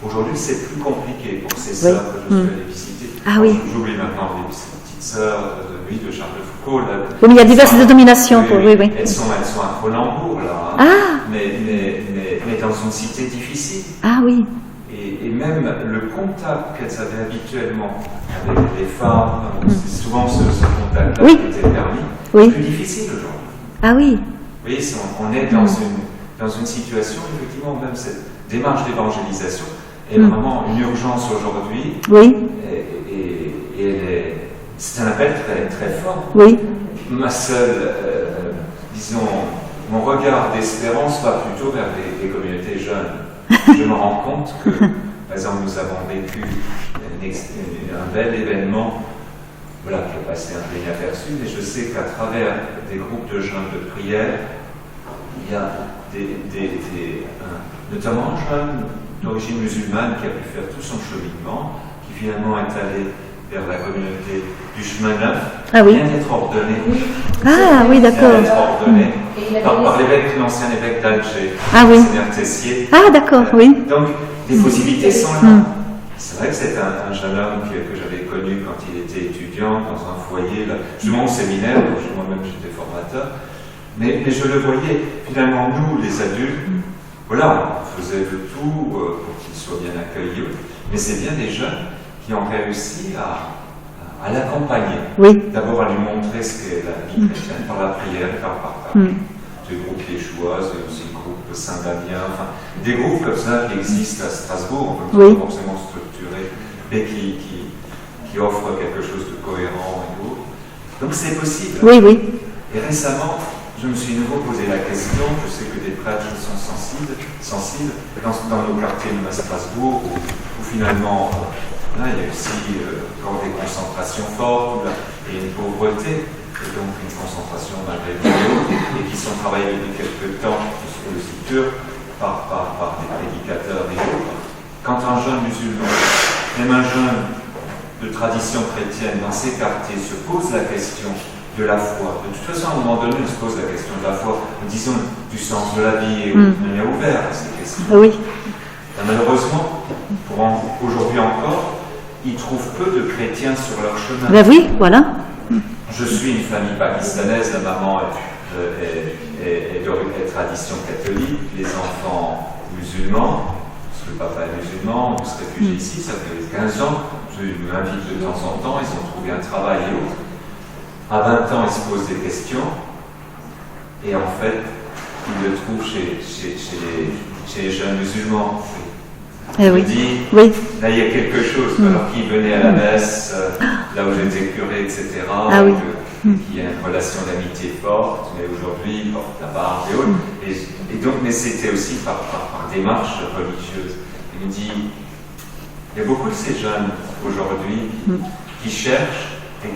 S3: Aujourd'hui, c'est plus compliqué pour ces sœurs que je suis allé visiter.
S4: Ah oui.
S3: J'oublie maintenant les petites sœurs de Charles de Foucault. Là,
S4: oui, mais il y a diverses dénominations. Oui.
S3: Elles sont à Cronenbourg, là. Hein.
S4: Ah.
S3: Mais dans une cité difficile.
S4: Ah oui,
S3: Et même le contact qu'elles avaient habituellement avec les femmes, c'est souvent ce contact-là
S4: Oui.
S3: qui était permis,
S4: Oui.
S3: plus difficile aujourd'hui.
S4: ah oui,
S3: Vous voyez, on est dans une situation, effectivement, même cette démarche d'évangélisation est vraiment une urgence aujourd'hui,
S4: oui,
S3: et c'est un appel très, très fort.
S4: oui,
S3: Ma seule, disons, mon regard d'espérance va plutôt vers les communautés jeunes. Je me rends compte que, par exemple, nous avons vécu un bel événement, voilà, qui est passé un peu inaperçu, mais je sais qu'à travers des groupes de jeunes de prière, il y a notamment un jeune d'origine musulmane qui a pu faire tout son cheminement, qui finalement est allé vers la communauté du chemin neuf,
S4: Ah oui.
S3: vient d'être ordonné.
S4: ah oui,
S3: Vient
S4: d'accord.
S3: d'être ordonné par l'évêque, l'ancien évêque d'Alger,
S4: Ah oui.
S3: Seigneur Tessier.
S4: Ah d'accord, oui.
S3: Donc, les possibilités sont là. C'est vrai que c'est un jeune homme que j'avais connu quand il était étudiant dans un foyer, là, justement au séminaire, où moi-même j'étais formateur. Mais je le voyais, finalement, nous, les adultes, voilà, on faisait de tout pour qu'ils soient bien accueillis. Mais c'est bien des jeunes qui ont réussi à l'accompagner.
S4: Oui.
S3: D'abord à lui montrer ce qu'est la vie chrétienne par la prière et par le partage. Des groupes Yeshuas, et aussi le groupe Saint-Damien, enfin, des groupes comme ça qui existent à Strasbourg, qui
S4: Oui.
S3: sont forcément structurés, mais qui offrent quelque chose de cohérent et d'autre. Donc c'est possible.
S4: Oui, oui.
S3: Et récemment, je me suis de nouveau posé la question, je sais que des prêtres sont sensibles dans nos quartiers de Strasbourg, où finalement, là, il y a aussi encore des concentrations fortes, et une pauvreté, et donc une concentration malgré tout, et qui sont travaillées depuis quelques temps sur le site par des prédicateurs et autres. Quand un jeune musulman, même un jeune de tradition chrétienne dans ces quartiers se pose la question de la foi. De toute façon, à un moment donné, on se pose la question de la foi, disons du sens de la vie, et on est ouvert à ces questions.
S4: Oui.
S3: Et malheureusement, aujourd'hui encore, ils trouvent peu de chrétiens sur leur chemin.
S4: Ben oui, voilà.
S3: Je suis une famille pakistanaise, la maman est de tradition catholique, les enfants musulmans, parce que le papa est musulman, on se réfugie ici, ça fait 15 ans, je m'invite de temps en temps, ils ont trouvé un travail et autres. À 20 ans, ils se posent des questions, et en fait, ils le trouvent chez les jeunes musulmans.
S4: Eh
S3: Je
S4: oui.
S3: me dis,
S4: Oui.
S3: là, il y a quelque chose, alors qu'ils venaient à la messe, là où j'étais curé, etc.,
S4: Ah oui.
S3: qu'il y a une relation d'amitié forte, mais aujourd'hui, ils portent la barbe et autres. Et donc, mais c'était aussi par démarche religieuse. Il me dit, il y a beaucoup de ces jeunes aujourd'hui qui cherchent et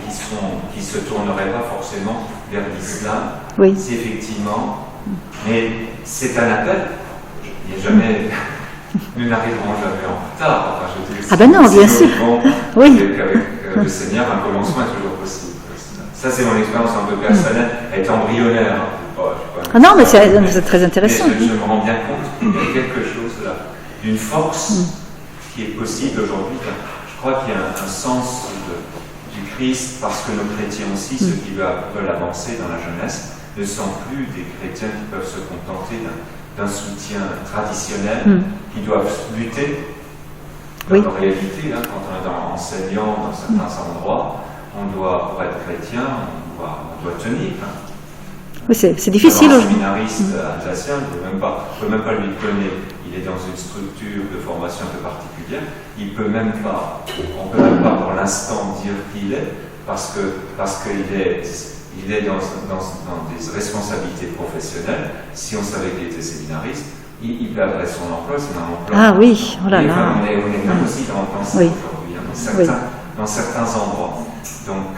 S3: qui se tourneraient pas forcément vers l'islam,
S4: Oui.
S3: si effectivement, mais c'est un appel. Il n'y a jamais... Nous n'arriverons jamais en retard. Enfin, je dis,
S4: Ah ben non, bien sûr. Oui.
S3: Avec le Seigneur, un commencement est toujours possible. Ça, c'est mon expérience un peu personnelle. Elle est embryonnaire.
S4: Ah non, mais c'est très intéressant.
S3: Mais je me rends bien compte qu'il y a quelque chose là, d'une force qui est possible aujourd'hui. Je crois qu'il y a un sens du Christ, parce que nos chrétiens aussi, ceux qui veulent avancer dans la jeunesse, ne sont plus des chrétiens qui peuvent se contenter d'un soutien traditionnel qui doivent lutter.
S4: Oui.
S3: En réalité, hein, quand on est enseignant dans certains endroits, on doit, pour être chrétien, on doit tenir. Hein.
S4: Oui, c'est difficile.
S3: Un séminariste alsacien, on ne peut même pas lui donner. Il est dans une structure de formation un peu particulière. On peut même pas pour l'instant dire qui il est, parce qu'il est dans des responsabilités professionnelles. Si on savait qu'il était séminariste, il perdrait son emploi, c'est un emploi.
S4: Ah oui, oh là là.
S3: Enfin, on est même aussi dans ça aujourd'hui, hein, dans certains endroits. Donc,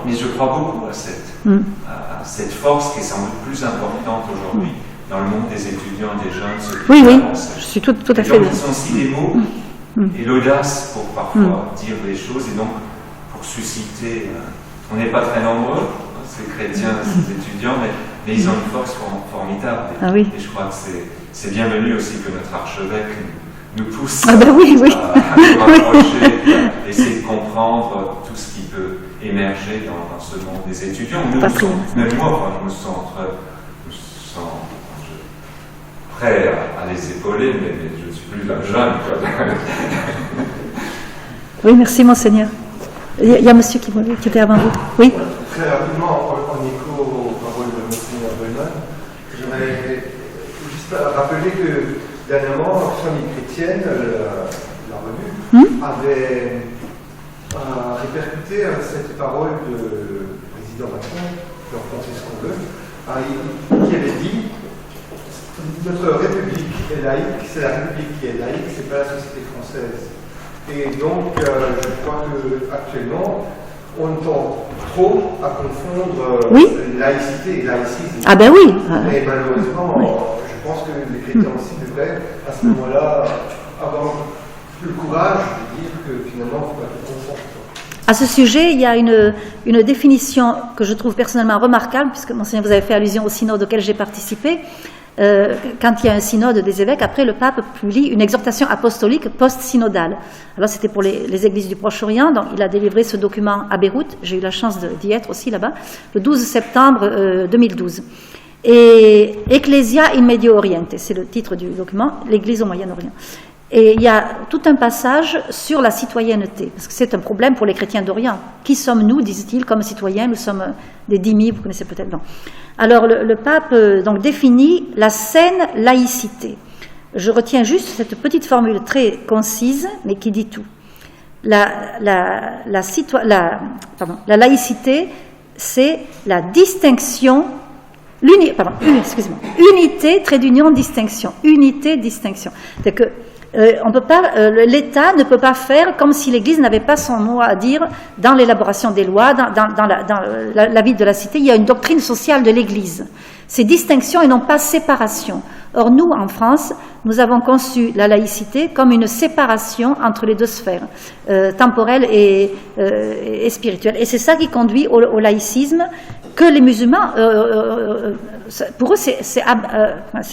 S3: mais je crois beaucoup à cette force qui est sans doute plus importante aujourd'hui dans le monde des étudiants et des jeunes. Ceux qui avancent.
S4: Je suis tout à fait
S3: d'accord. Ils ont aussi les mots et l'audace pour parfois dire des choses et donc pour susciter. On n'est pas très nombreux, ces chrétiens, ces étudiants, mais ils ont une force formidable.
S4: Ah oui.
S3: Et je crois que c'est bienvenu aussi que notre archevêque nous pousse
S4: à nous
S3: rapprocher, à essayer de comprendre tout ce qui peut émerger dans ce monde des étudiants. Même moi, je me sens prêt à les épauler, mais je ne suis plus là jeune.
S4: Oui, merci Monseigneur. Il y a monsieur qui était avant vous. Oui.
S8: Très rapidement, en écho aux paroles de Monseigneur Bellman, j'aimerais juste rappeler que dernièrement, Famille chrétienne, la revue, avait répercuté cette parole du président Macron, on peut en penser ce qu'on veut, qui avait dit notre République est laïque, c'est la République qui est laïque, c'est pas la société française. Et donc, je crois qu'actuellement, on tend trop à confondre laïcité et laïcisme.
S4: Ah ben oui.
S8: Et malheureusement, je pense que les chrétiens aussi devraient, à ce moment-là, avoir le courage de dire que finalement, il ne faut pas tout confondre.
S4: À ce sujet, il y a une définition que je trouve personnellement remarquable, puisque, Monseigneur, vous avez fait allusion au synode auquel j'ai participé. Quand il y a un synode des évêques, après le pape publie une exhortation apostolique post-synodale. Alors c'était pour les églises du Proche-Orient, donc il a délivré ce document à Beyrouth, j'ai eu la chance d'y être aussi là-bas, le 12 septembre 2012. Et Ecclesia in Medio Oriente, c'est le titre du document, l'Église au Moyen-Orient. Et il y a tout un passage sur la citoyenneté, parce que c'est un problème pour les chrétiens d'Orient. Qui sommes-nous, disent-ils, comme citoyens? Nous sommes des dhimmis, vous connaissez peut-être, non. Alors le pape donc définit la saine laïcité. Je retiens juste cette petite formule très concise, mais qui dit tout. La laïcité, c'est la distinction, unité, trait d'union, distinction. Unité, distinction. C'est que on peut pas, l'État ne peut pas faire comme si l'Église n'avait pas son mot à dire dans l'élaboration des lois, dans la vie de la cité. Il y a une doctrine sociale de l'Église. C'est distinction et non pas séparation. Or, nous, en France, nous avons conçu la laïcité comme une séparation entre les deux sphères, temporelle et spirituelle. Et c'est ça qui conduit au laïcisme que les musulmans, pour eux, c'est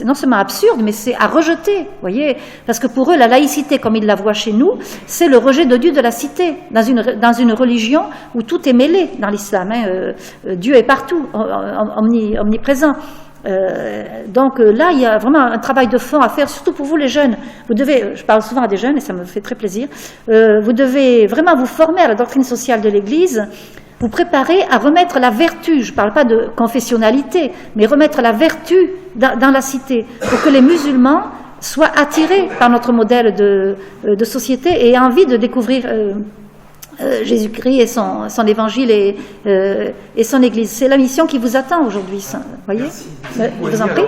S4: non seulement absurde, mais c'est à rejeter, voyez, parce que pour eux, la laïcité, comme ils la voient chez nous, c'est le rejet de Dieu de la cité, dans une religion où tout est mêlé dans l'islam. Dieu est partout, omniprésent. Donc là, il y a vraiment un travail de fond à faire, surtout pour vous les jeunes. Vous devez, je parle souvent à des jeunes et ça me fait très plaisir, vous devez vraiment vous former à la doctrine sociale de l'Église, vous préparer à remettre la vertu, je ne parle pas de confessionnalité, mais remettre la vertu dans la cité, pour que les musulmans soient attirés par notre modèle de société et aient envie de découvrir Jésus-Christ et son évangile et son Église. C'est la mission qui vous attend aujourd'hui, voyez.
S8: Merci.
S4: Je vous en prie.